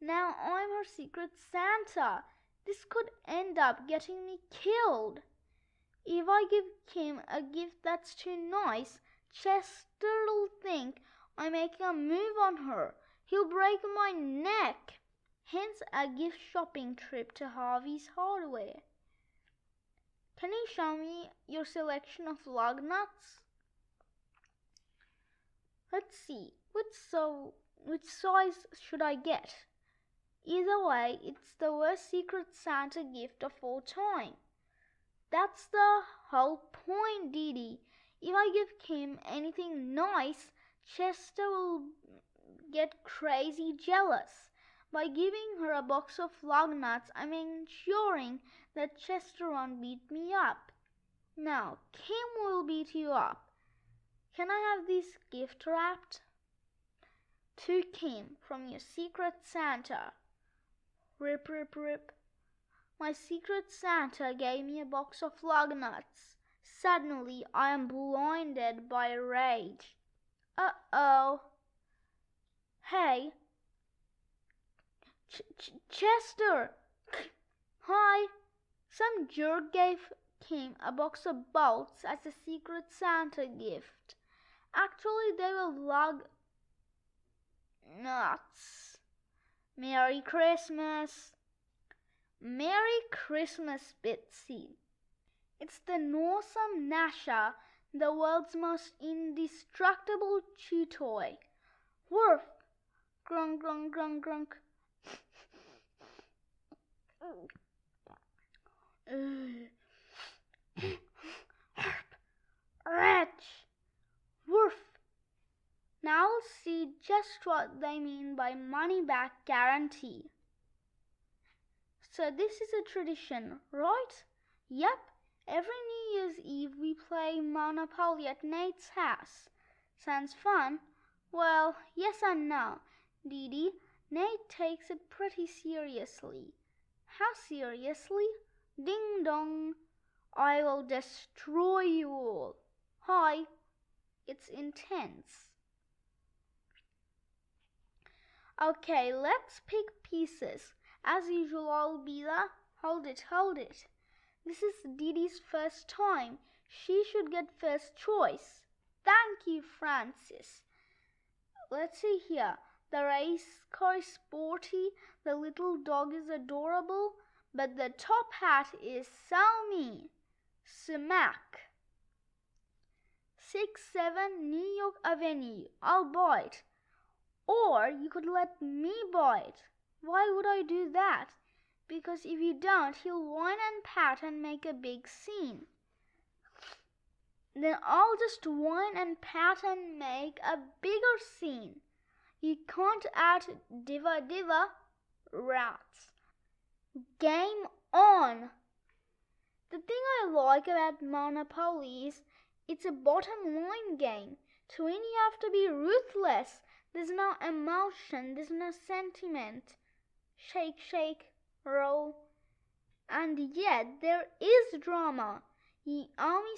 Now I'm her Secret Santa. This could end up getting me killed. If I give Kim a gift that's too nice, Chester'll think I'm making a move on her. He'll break my neck. Hence a gift shopping trip to Harvey's Hardware. Can you show me your selection of lug nuts? Let's see, which size should I get? Either way, it's the worst Secret Santa gift of all time. That's the whole point, Dee. If I give Kim anything nice, Chester will get crazy jealous. By giving her a box of lug nuts, I'm ensuring that Chester won't beat me up. Now, Kim will beat you up. Can I have this gift wrapped? To Kim, from your Secret Santa. Rip, rip, rip. My Secret Santa gave me a box of lug nuts. Suddenly, I am blinded by rage. Uh-oh. Hey. Chester! Hi! Some jerk gave Kim a box of bolts as a Secret Santa gift. Actually, they were lug nuts. Merry Christmas! Merry Christmas, Bitsy. It's the Norsum Nasha, the world's most indestructible chew toy. Woof! Grunk, grunk, grunk, grunk. Wretch! Woof! Now I'll see just what they mean by money-back guarantee. So this is a tradition, right? Yep, every New Year's Eve we play Monopoly at Nate's house. Sounds fun? Well, yes and no. Dee, Nate takes it pretty seriously. How seriously? Ding dong. I will destroy you all. Hi. It's intense. Okay, let's pick pieces. As usual, I'll be the... Hold it. This is Didi's first time. She should get first choice. Thank you, Francis. Let's see here. The race car is sporty, the little dog is adorable, but the top hat is so me. Smack. 6-7 New York Avenue. I'll buy it. Or you could let me buy it. Why would I do that? Because if you don't, he'll whine and pat and make a big scene. Then I'll just whine and pat and make a bigger scene. You can't add diva, rats. Game on! The thing I like about Monopoly is it's a bottom line game. To win you have to be ruthless. There's no emotion, there's no sentiment. Shake, shake, roll. And yet there is drama. You owe me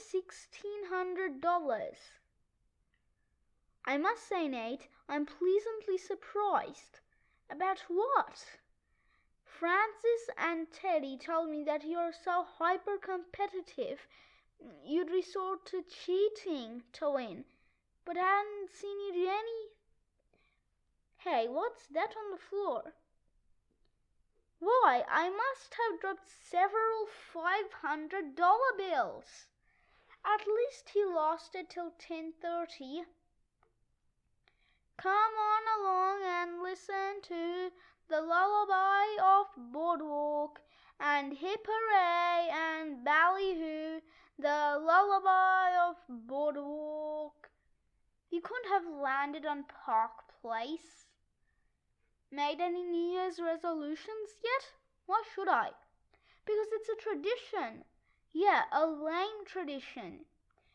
$1,600. I must say, Nate, I'm pleasantly surprised. About what? Francis and Teddy told me that you're so hyper-competitive you'd resort to cheating to win, but I hadn't seen you do any Hey, what's that on the floor? Why, I must have dropped several $500 bills. At least he lasted till 10:30. Come on along and listen to the lullaby of Boardwalk and hip hooray and ballyhoo, the lullaby of Boardwalk. You couldn't have landed on Park Place. Made any New Year's resolutions yet? Why should I? Because it's a tradition. Yeah, a lame tradition.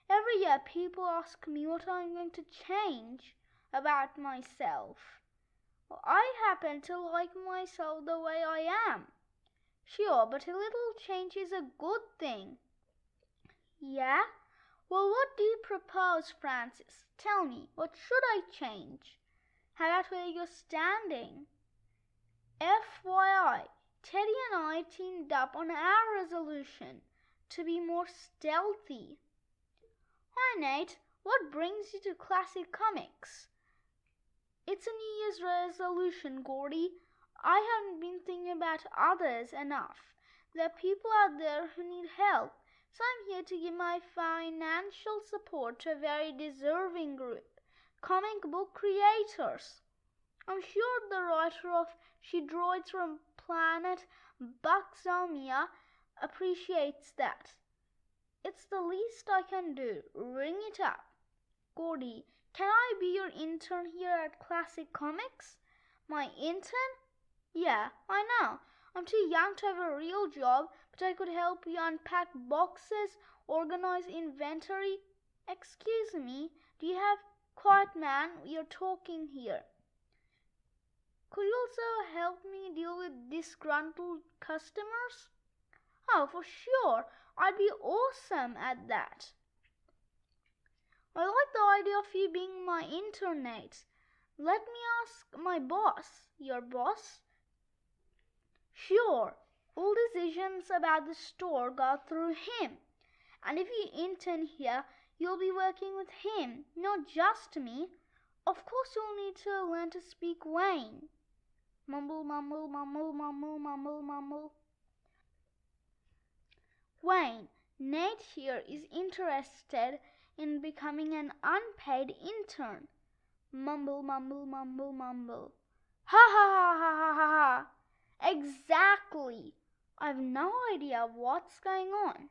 Every year people ask me what I'm going to change about myself. Well, I happen to like myself the way I am. Sure, but a little change is a good thing. Yeah? Well, what do you propose, Francis? Tell me, what should I change? How about where you're standing? FYI, Teddy and I teamed up on our resolution to be more stealthy. Hi, Nate. What brings you to Klassic Komix? It's a New Year's resolution, Gordy. I haven't been thinking about others enough. There are people out there who need help, so I'm here to give my financial support to a very deserving group, comic book creators. I'm sure the writer of She Droids from Planet Buxomia appreciates that. It's the least I can do. Ring it up. Gordy, can I be your intern here at Klassic Komix? My intern? Yeah, I know. I'm too young to have a real job, but I could help you unpack boxes, organize inventory. Excuse me, do you have quiet man? You're talking here. Could you also help me deal with disgruntled customers? Oh, for sure. I'd be awesome at that. I like the idea of you being my intern, Nate. Let me ask my boss. Your boss? Sure. All decisions about the store go through him. And if you intern here, you'll be working with him, not just me. Of course you'll need to learn to speak Wayne. Mumble, mumble, mumble, mumble, mumble, mumble. Wayne, Nate here is interested in becoming an unpaid intern. Mumble, mumble, mumble, mumble. Ha ha ha ha ha ha ha. Exactly. I've no idea what's going on.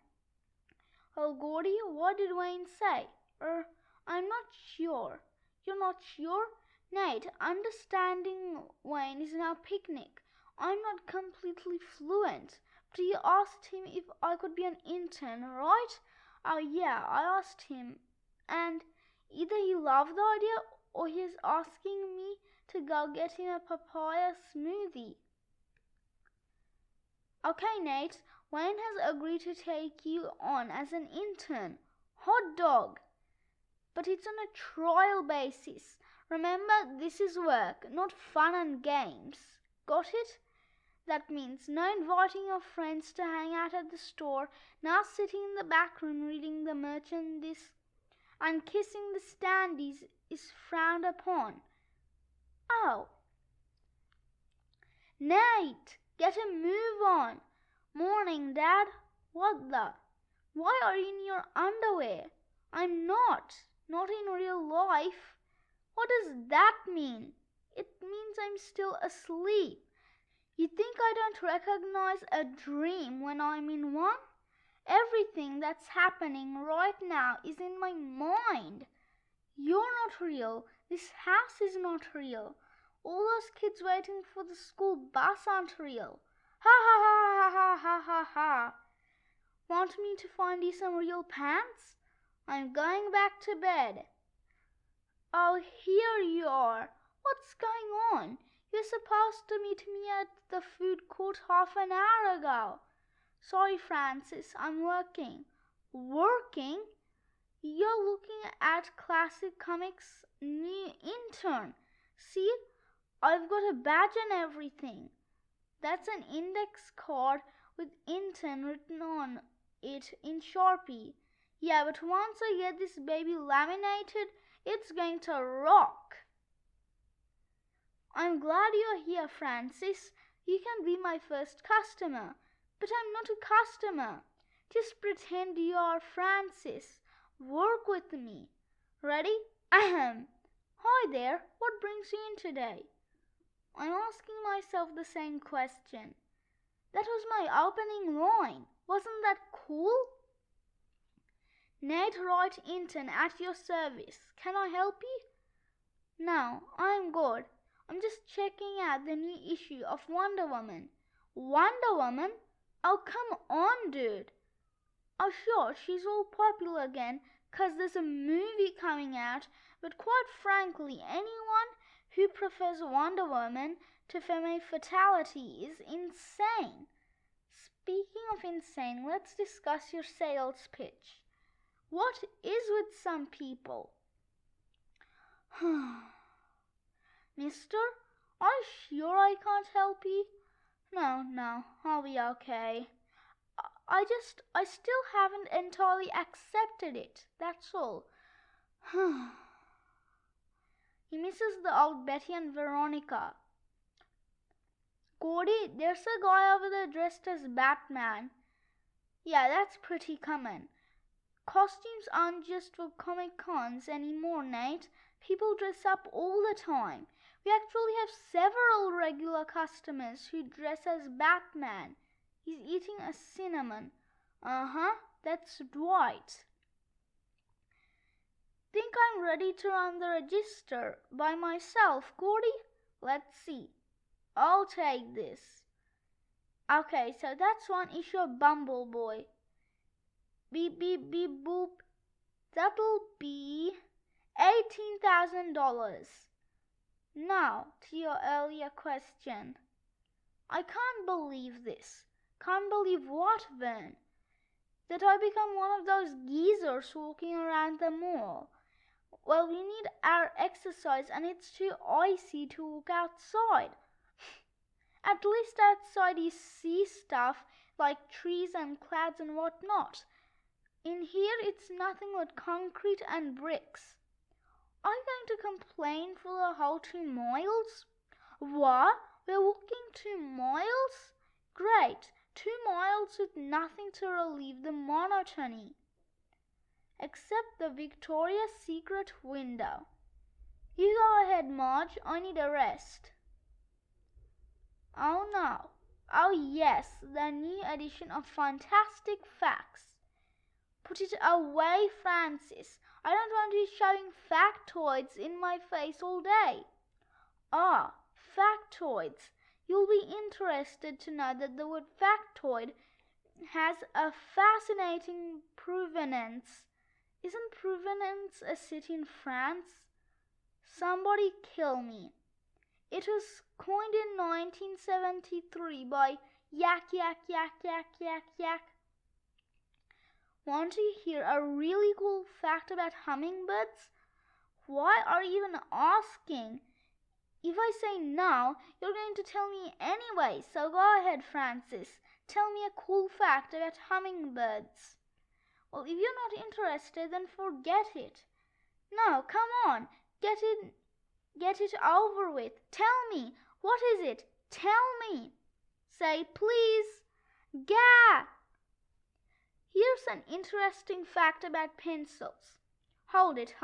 Well, Gordy, what did Wayne say? I'm not sure. You're not sure? Nate, understanding Wayne is now picnic. I'm not completely fluent, but he asked him if I could be an intern, right? Oh yeah, I asked him, and either he loved the idea or he's asking me to go get him a papaya smoothie. Okay, Nate, Wayne has agreed to take you on as an intern. Hot dog. But it's on a trial basis. Remember, this is work, not fun and games. Got it? That means no inviting your friends to hang out at the store, now sitting in the back room reading the merchandise, and kissing the standees is frowned upon. Oh. Nate, get a move on. Morning, Dad. What the? Why are you in your underwear? I'm not in real life. What does that mean? It means I'm still asleep. You think I don't recognize a dream when I'm in one? Everything that's happening right now is in my mind. You're not real. This house is not real. All those kids waiting for the school bus aren't real. Ha ha ha ha ha ha ha. Want me to find you some real pants? I'm going back to bed. Oh, here you are. What's going on? You're supposed to meet me at the food court half an hour ago. Sorry, Francis, I'm working. Working? You're looking at Klassic Komix' new intern. See, I've got a badge and everything. That's an index card with intern written on it in Sharpie. Yeah, but once I get this baby laminated, it's going to rock. I'm glad you're here, Francis. You can be my first customer. But I'm not a customer. Just pretend you're Francis. Work with me. Ready? Ahem. Hi there. What brings you in today? I'm asking myself the same question. That was my opening line. Wasn't that cool? Nate Wright, intern, at your service. Can I help you? No, I'm good. I'm just checking out the new issue of Wonder Woman. Wonder Woman? Oh, come on, dude. Oh, sure, she's all popular again 'cause there's a movie coming out, but quite frankly, anyone who prefers Wonder Woman to Femme Fatality is insane. Speaking of insane, let's discuss your sales pitch. What is with some people? Mister, are you sure I can't help you? No, I'll be okay. I still haven't entirely accepted it, that's all. He misses the old Betty and Veronica. Gordy, there's a guy over there dressed as Batman. Yeah, that's pretty common. Costumes aren't just for Comic Cons anymore, Nate. People dress up all the time. We actually have several regular customers who dress as Batman. He's eating a cinnamon. That's Dwight. Think I'm ready to run the register by myself, Gordy? Let's see. I'll take this. Okay, so that's one issue of Bumbleboy. Beep, beep, beep, boop. That'll be $18,000. Now, to your earlier question. I can't believe this. Can't believe what, Vern? That I become one of those geezers walking around the mall. Well, we need our exercise and it's too icy to walk outside. At least outside you see stuff like trees and clouds and whatnot. In here it's nothing but concrete and bricks. Are you going to complain for the whole 2 miles? What? We're walking 2 miles? Great, 2 miles with nothing to relieve the monotony. Except the Victoria's Secret window. You go ahead, Marge. I need a rest. Oh no. Oh yes, the new edition of Fantastic Facts. Put it away, Francis. I don't want you showing factoids in my face all day. Ah, factoids. You'll be interested to know that the word factoid has a fascinating provenance. Isn't Provenance a city in France? Somebody kill me. It was coined in 1973 by Yak Yak Yak Yak Yak Yak. Want to hear a really cool fact about hummingbirds? Why are you even asking? If I say no, you're going to tell me anyway, so go ahead, Francis. Tell me a cool fact about hummingbirds. Well, if you're not interested, then forget it. No, come on, get it over with. Tell me, what is it? Tell me. Say, please. Gah! Here's an interesting fact about pencils. Hold it.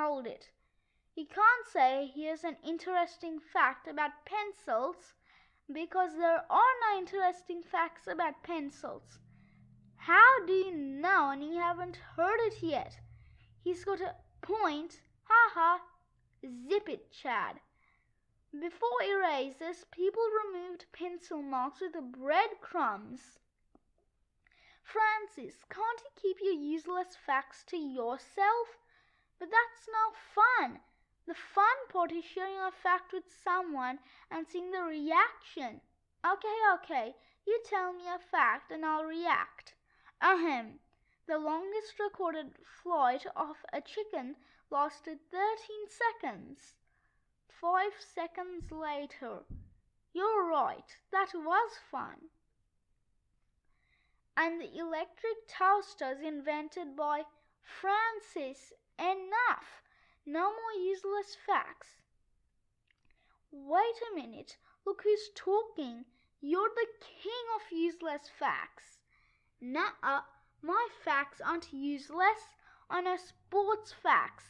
You can't say here's an interesting fact about pencils because there are no interesting facts about pencils. How do you know and you haven't heard it yet? He's got a point. Ha ha. Zip it, Chad. Before erasers, people removed pencil marks with breadcrumbs. Francis, can't you keep your useless facts to yourself? But that's no fun. The fun part is sharing a fact with someone and seeing the reaction. Okay. You tell me a fact and I'll react. The longest recorded flight of a chicken lasted 13 seconds. 5 seconds later. You're right, that was fun. And the electric toasters invented by Francis. Enough. No more useless facts. Wait a minute, look who's talking. You're the king of useless facts. Nuh-uh, my facts aren't useless. I know sports facts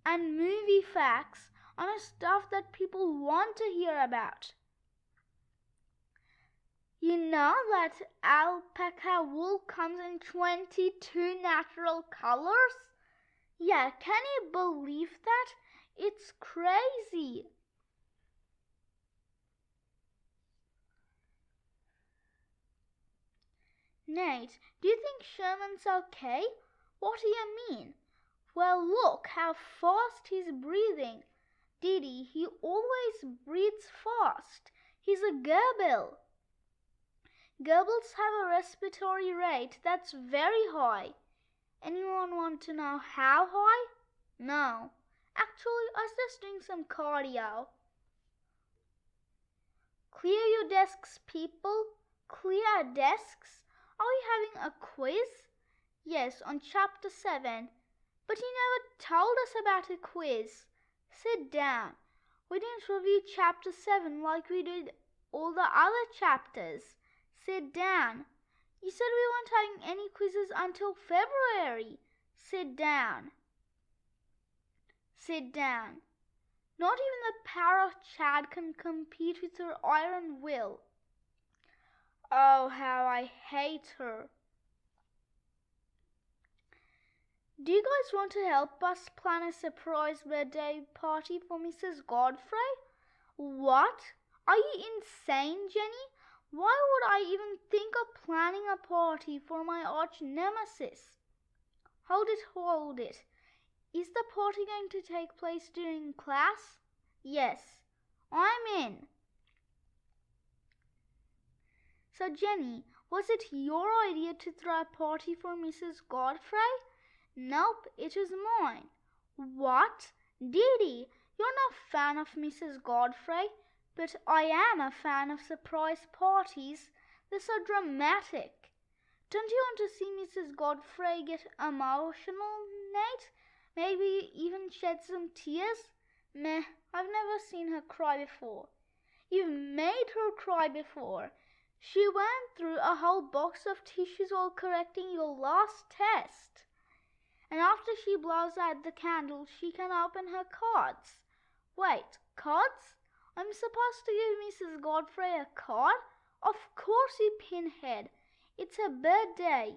and movie facts. I know stuff that people want to hear about. You know that alpaca wool comes in 22 natural colors? Yeah, can you believe that? It's crazy. Nate, do you think Sherman's okay? What do you mean? Well, look how fast he's breathing. Didi, he always breathes fast. He's a gerbil. Gerbils have a respiratory rate that's very high. Anyone want to know how high? No. Actually, I was just doing some cardio. Clear your desks, people. Clear desks. Are we having a quiz? Yes, on chapter 7. But you never told us about a quiz. Sit down. We didn't review chapter 7 like we did all the other chapters. Sit down. You said we weren't having any quizzes until February. Sit down. Sit down. Not even the power of Chad can compete with her iron will. Oh, how I hate her. Do you guys want to help us plan a surprise birthday party for Mrs. Godfrey? What? Are you insane, Jenny? Why would I even think of planning a party for my arch-nemesis? Hold it. Is the party going to take place during class? Yes, I'm in. So, Jenny, was it your idea to throw a party for Mrs. Godfrey? Nope, it was mine. What? Didi, you're not a fan of Mrs. Godfrey, but I am a fan of surprise parties. They're so dramatic. Don't you want to see Mrs. Godfrey get emotional, Nate? Maybe even shed some tears? Meh, I've never seen her cry before. You've made her cry before. She went through a whole box of tissues while correcting your last test. And after she blows out the candle, she can open her cards. Wait, cards? I'm supposed to give Mrs. Godfrey a card? Of course, you pinhead. It's her birthday.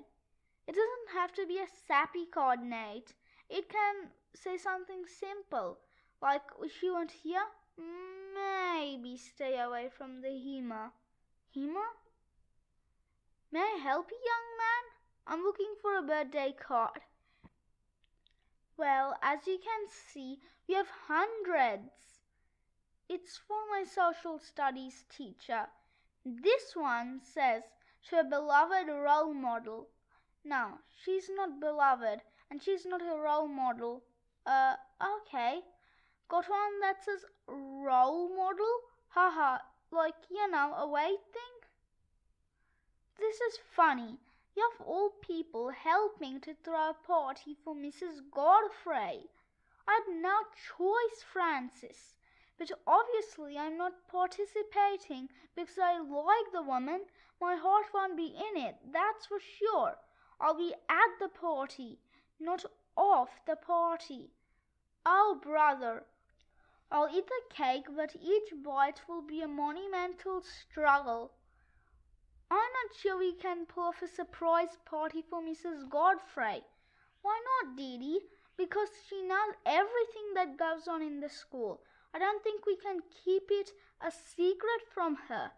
It doesn't have to be a sappy card, Nate. It can say something simple, like, wish you weren't here? Maybe stay away from the humor. Humor? May I help you, young man? I'm looking for a birthday card. Well, as you can see, we have hundreds. It's for my social studies teacher. This one says, to a beloved role model. No, she's not beloved, and she's not a role model. Okay. Got one that says role model? Haha, like, a weight thing? This is funny. You of all people helping to throw a party for Mrs. Godfrey. I had no choice, Francis. But obviously I'm not participating because I like the woman. My heart won't be in it, that's for sure. I'll be at the party, not off the party. Oh, brother, I'll eat the cake, but each bite will be a monumental struggle. I'm not sure we can pull off a surprise party for Mrs. Godfrey. Why not, Didi? Because she knows everything that goes on in the school. I don't think we can keep it a secret from her.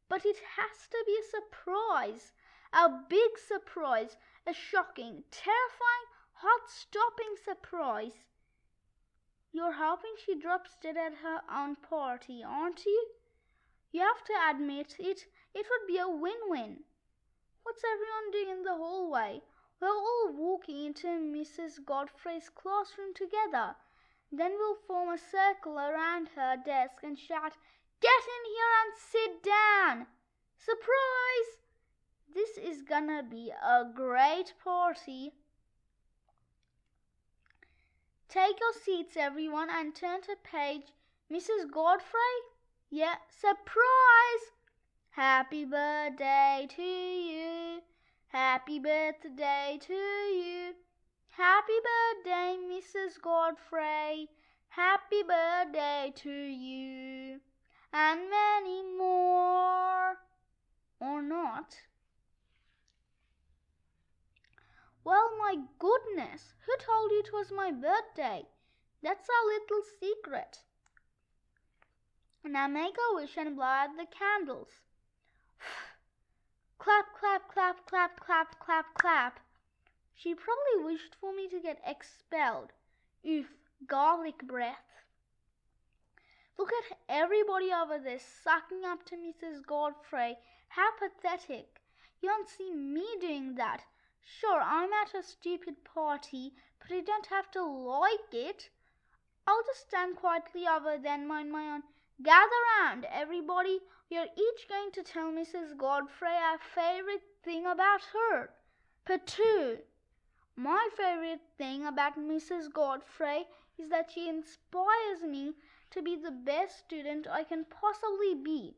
But it has to be a surprise. A big surprise. A shocking, terrifying, heart-stopping surprise. You're hoping she drops dead at her own party, aren't you? You have to admit it would be a win-win. What's everyone doing in the hallway? We're all walking into Mrs. Godfrey's classroom together. Then we'll form a circle around her desk and shout, "Get in here and sit down! Surprise! This is gonna be a great party." Take your seats, everyone, and turn to page Mrs. Godfrey? Yeah, surprise! Happy birthday to you. Happy birthday to you. Happy birthday, Mrs. Godfrey. Happy birthday to you. And many more. Or not. Well, my goodness, who told you it was my birthday? That's our little secret. Now make a wish and blow out the candles. Clap, clap, clap, clap, clap, clap, clap. She probably wished for me to get expelled. Oof, garlic breath. Look at everybody over there sucking up to Mrs. Godfrey. How pathetic. You don't see me doing that. Sure, I'm at a stupid party, but I don't have to like it. I'll just stand quietly over there and mind my own. Gather round, everybody. We are each going to tell Mrs. Godfrey our favorite thing about her. Patu. My favorite thing about Mrs. Godfrey is that she inspires me to be the best student I can possibly be.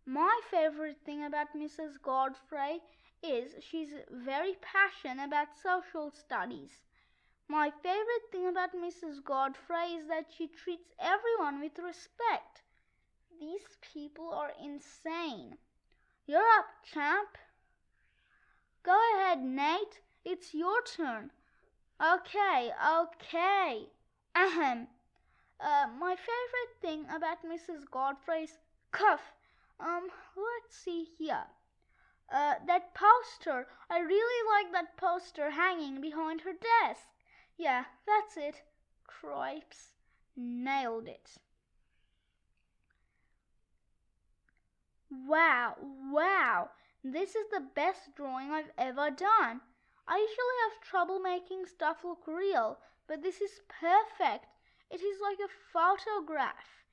My favorite thing about Mrs. Godfrey is she's very passionate about social studies. My favorite thing about Mrs. Godfrey is that she treats everyone with respect. These people are insane. You're up, champ. Go ahead, Nate. It's your turn. Okay. Ahem. My favorite thing about Mrs. Godfrey's cough. Let's see here. That poster. I really like that poster hanging behind her desk. Yeah, that's it. Cripes. Nailed it. Wow. This is the best drawing I've ever done. I usually have trouble making stuff look real, but this is perfect. It is like a photograph.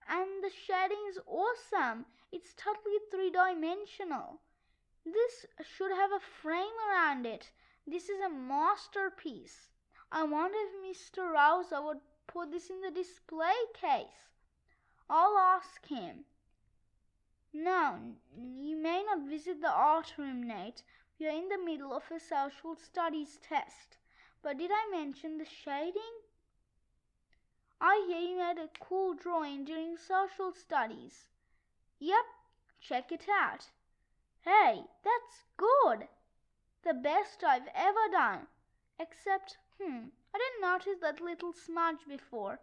And the shading is awesome. It's totally three-dimensional. This should have a frame around it. This is a masterpiece. I wonder if Mr. Rouser would put this in the display case. I'll ask him. No, you may not visit the art room, Nate. We are in the middle of a social studies test. But did I mention the shading? I hear you made a cool drawing during social studies. Yep, check it out. Hey, that's good. The best I've ever done. Except, I didn't notice that little smudge before.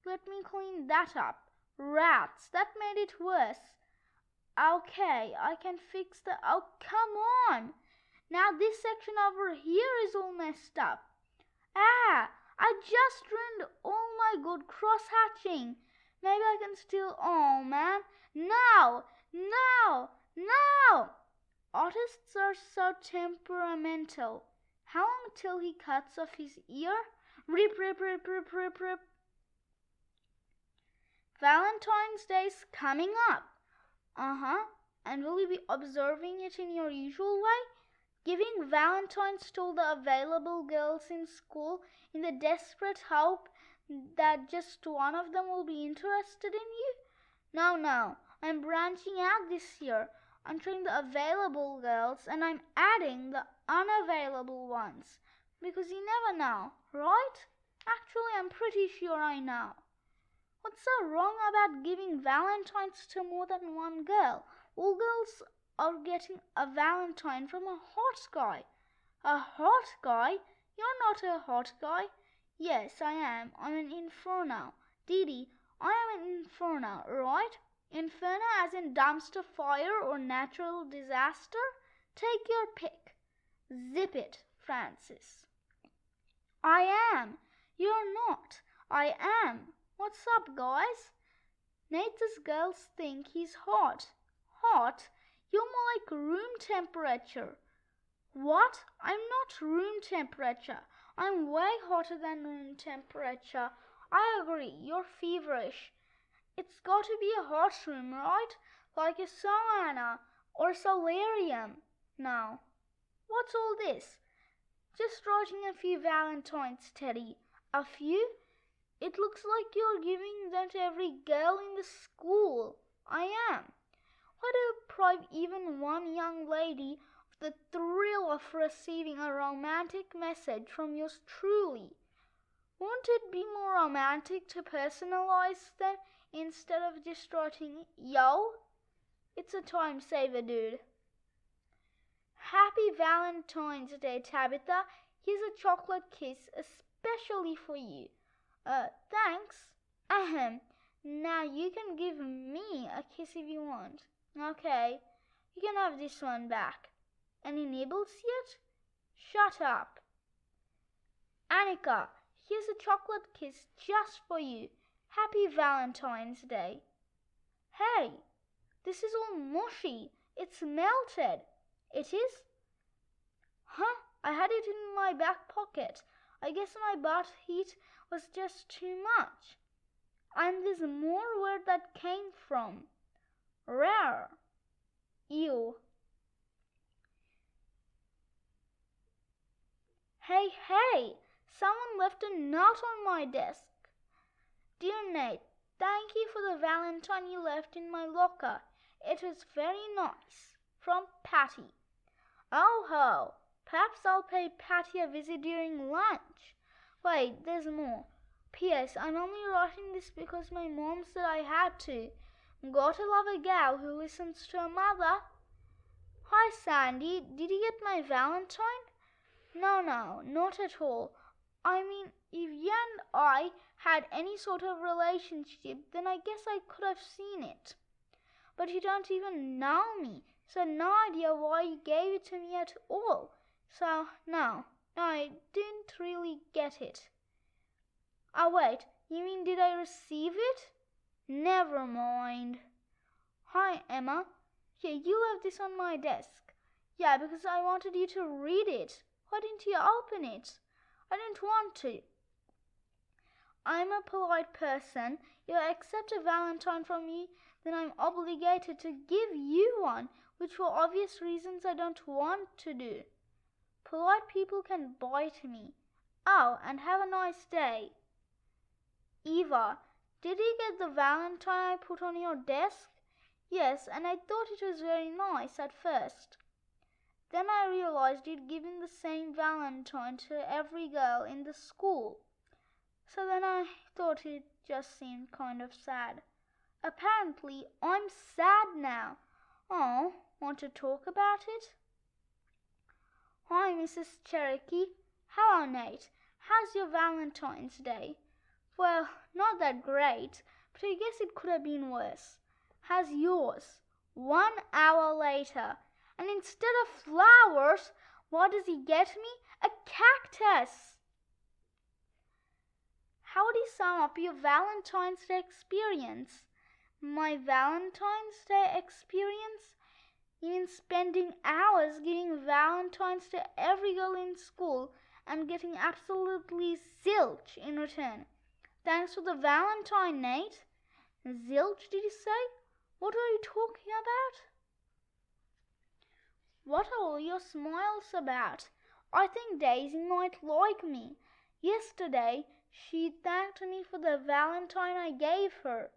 Let me clean that up. Rats, that made it worse. Okay, I can fix the... Oh, come on. Now this section over here is all messed up. Ah, I just ruined all my good cross-hatching. Maybe I can still... Oh, man. No. Artists are so temperamental. How long till he cuts off his ear? Rip. Valentine's Day's coming up. And will you be observing it in your usual way? Giving Valentines to all the available girls in school in the desperate hope that just one of them will be interested in you? No, I'm branching out this year. I'm trying the available girls and I'm adding the unavailable ones. Because you never know, right? Actually, I'm pretty sure I know. What's so wrong about giving Valentines to more than one girl? All girls are getting a Valentine from a hot guy. A hot guy? You're not a hot guy. Yes, I am. I'm an inferno. Didi, I am an inferno, right? Inferno as in dumpster fire or natural disaster? Take your pick. Zip it, Francis. I am. You're not. I am. What's up, guys? Nate's girls think he's hot. Hot? You're more like room temperature. What? I'm not room temperature. I'm way hotter than room temperature. I agree, you're feverish. It's got to be a hot room, right? Like a sauna or solarium. Now, what's all this? Just writing a few Valentines, Teddy. A few? It looks like you're giving them to every girl in the school. I am. Why do you deprive even one young lady of the thrill of receiving a romantic message from yours truly? Won't it be more romantic to personalize them instead of just writing, yo? It's a time saver, dude. Happy Valentine's Day, Tabitha. Here's a chocolate kiss especially for you. Thanks. Ahem. Now you can give me a kiss if you want. Okay, you can have this one back. Any nibbles yet? Shut up. Annika, here's a chocolate kiss just for you. Happy Valentine's Day. Hey, this is all mushy. It's melted. It is? Huh? I had it in my back pocket. I guess my butt heat was just too much. And there's more where that came from. Rare. Ew. Hey, someone left a note on my desk. Dear Nate, thank you for the Valentine you left in my locker. It was very nice. From Patty. Oh ho, perhaps I'll pay Patty a visit during lunch. Wait, there's more. P.S. I'm only writing this because my mom said I had to. Gotta love a gal who listens to her mother. Hi Sandy, did you get my Valentine? No, not at all. I mean, if you and I had any sort of relationship, then I guess I could have seen it. But you don't even know me, so no idea why you gave it to me at all. So, no, I didn't really get it. Oh wait, you mean did I receive it? Never mind. Hi Emma. Here, you left this on my desk. Yeah, because I wanted you to read it. Why didn't you open it? I didn't want to. I'm a polite person. If I accept a Valentine from you, then I'm obligated to give you one, which for obvious reasons I don't want to do. Polite people can bite me. Oh, and have a nice day. Eva, did you get the Valentine I put on your desk? Yes, and I thought it was very nice at first. Then I realized you'd given the same Valentine to every girl in the school. So then I thought it just seemed kind of sad. Apparently, I'm sad now. Oh, want to talk about it? Hi, Mrs. Cherokee. Hello, Nate. How's your Valentine's Day? Well, not that great, but I guess it could have been worse. How's yours? 1 hour later. And instead of flowers, what does he get me? A cactus! How would you sum up your Valentine's Day experience? My Valentine's Day experience? You mean spending hours giving Valentines to every girl in school and getting absolutely zilch in return. Thanks for the Valentine, Nate. Zilch, did you say? What are you talking about? What are all your smiles about? I think Daisy might like me. Yesterday, she thanked me for the Valentine I gave her.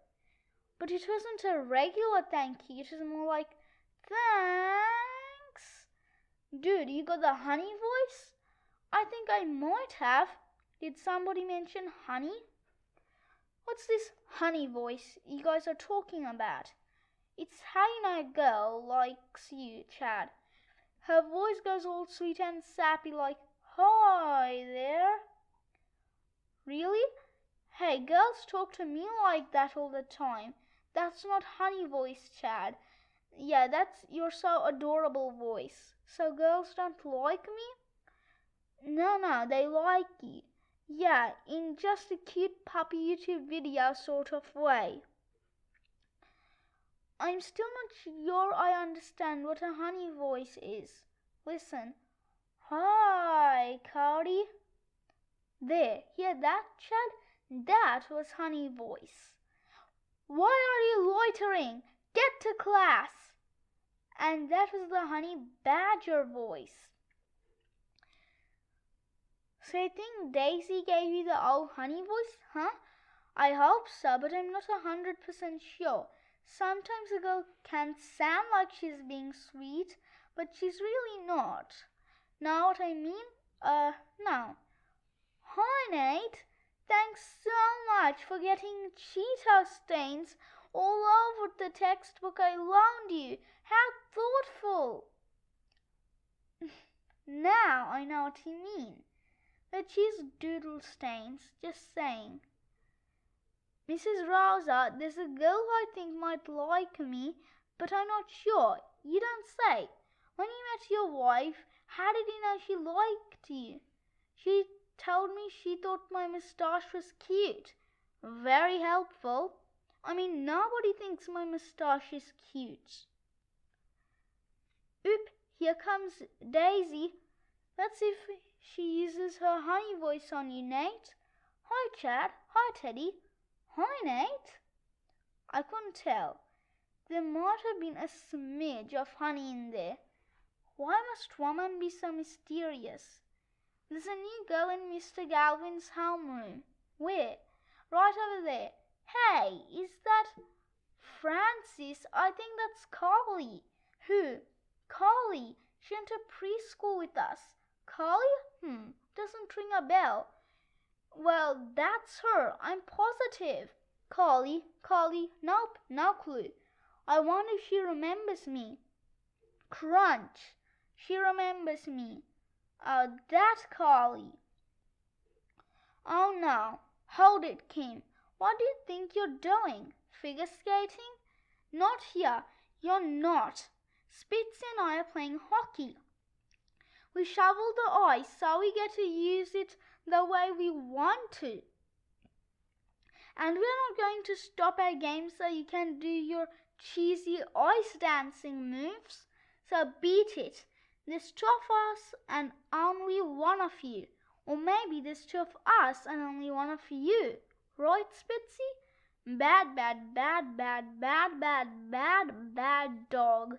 But it wasn't a regular thank you. It was more like, thanks. Dude, you got the honey voice? I think I might have. Did somebody mention honey? What's this honey voice you guys are talking about? It's how you know a girl likes you, Chad. Her voice goes all sweet and sappy like, hi there. Really? Hey, girls talk to me like that all the time. That's not honey voice, Chad. Yeah, that's your so adorable voice. So girls don't like me? No, they like you. Yeah, in just a cute puppy YouTube video sort of way. I'm still not sure I understand what a honey voice is. Listen. Hi, Cody. There, hear that, Chad? That was honey voice. Why are you loitering? Get to class. And that was the honey badger voice. So I think Daisy gave you the old honey voice, huh? I hope so, but I'm not 100% sure. Sometimes a girl can sound like she's being sweet, but she's really not. Know what I mean? No. Hi, Nate. Thanks so much for getting Cheeto stains all over the textbook I loaned you. How thoughtful. Now I know what you mean. The cheese doodle stains, just saying. Mrs. Rosa, there's a girl who I think might like me, but I'm not sure. You don't say. When you met your wife, how did you know she liked you? She told me she thought my moustache was cute. Very helpful. I mean, nobody thinks my moustache is cute. Oop, here comes Daisy. Let's see if she uses her honey voice on you, Nate. Hi, Chad. Hi, Teddy. Hi, Nate. I couldn't tell. There might have been a smidge of honey in there. Why must women be so mysterious? There's a new girl in Mr. Galvin's homeroom. Where? Right over there. Hey, is that Francis? I think that's Carly. Who? Carly. She went to preschool with us. Carly? Doesn't ring a bell. Well, that's her. I'm positive. Carly, nope, no clue. I wonder if she remembers me. Crunch. She remembers me. That Carly. Oh no. Hold it, Kim. What do you think you're doing? Figure skating? Not here. You're not. Spitzy and I are playing hockey. We shovel the ice so we get to use it the way we want to. And we're not going to stop our game so you can do your cheesy ice dancing moves. So beat it. There's two of us and only one of you. Or maybe there's two of us and only one of you. Right, Spitzy? Bad dog.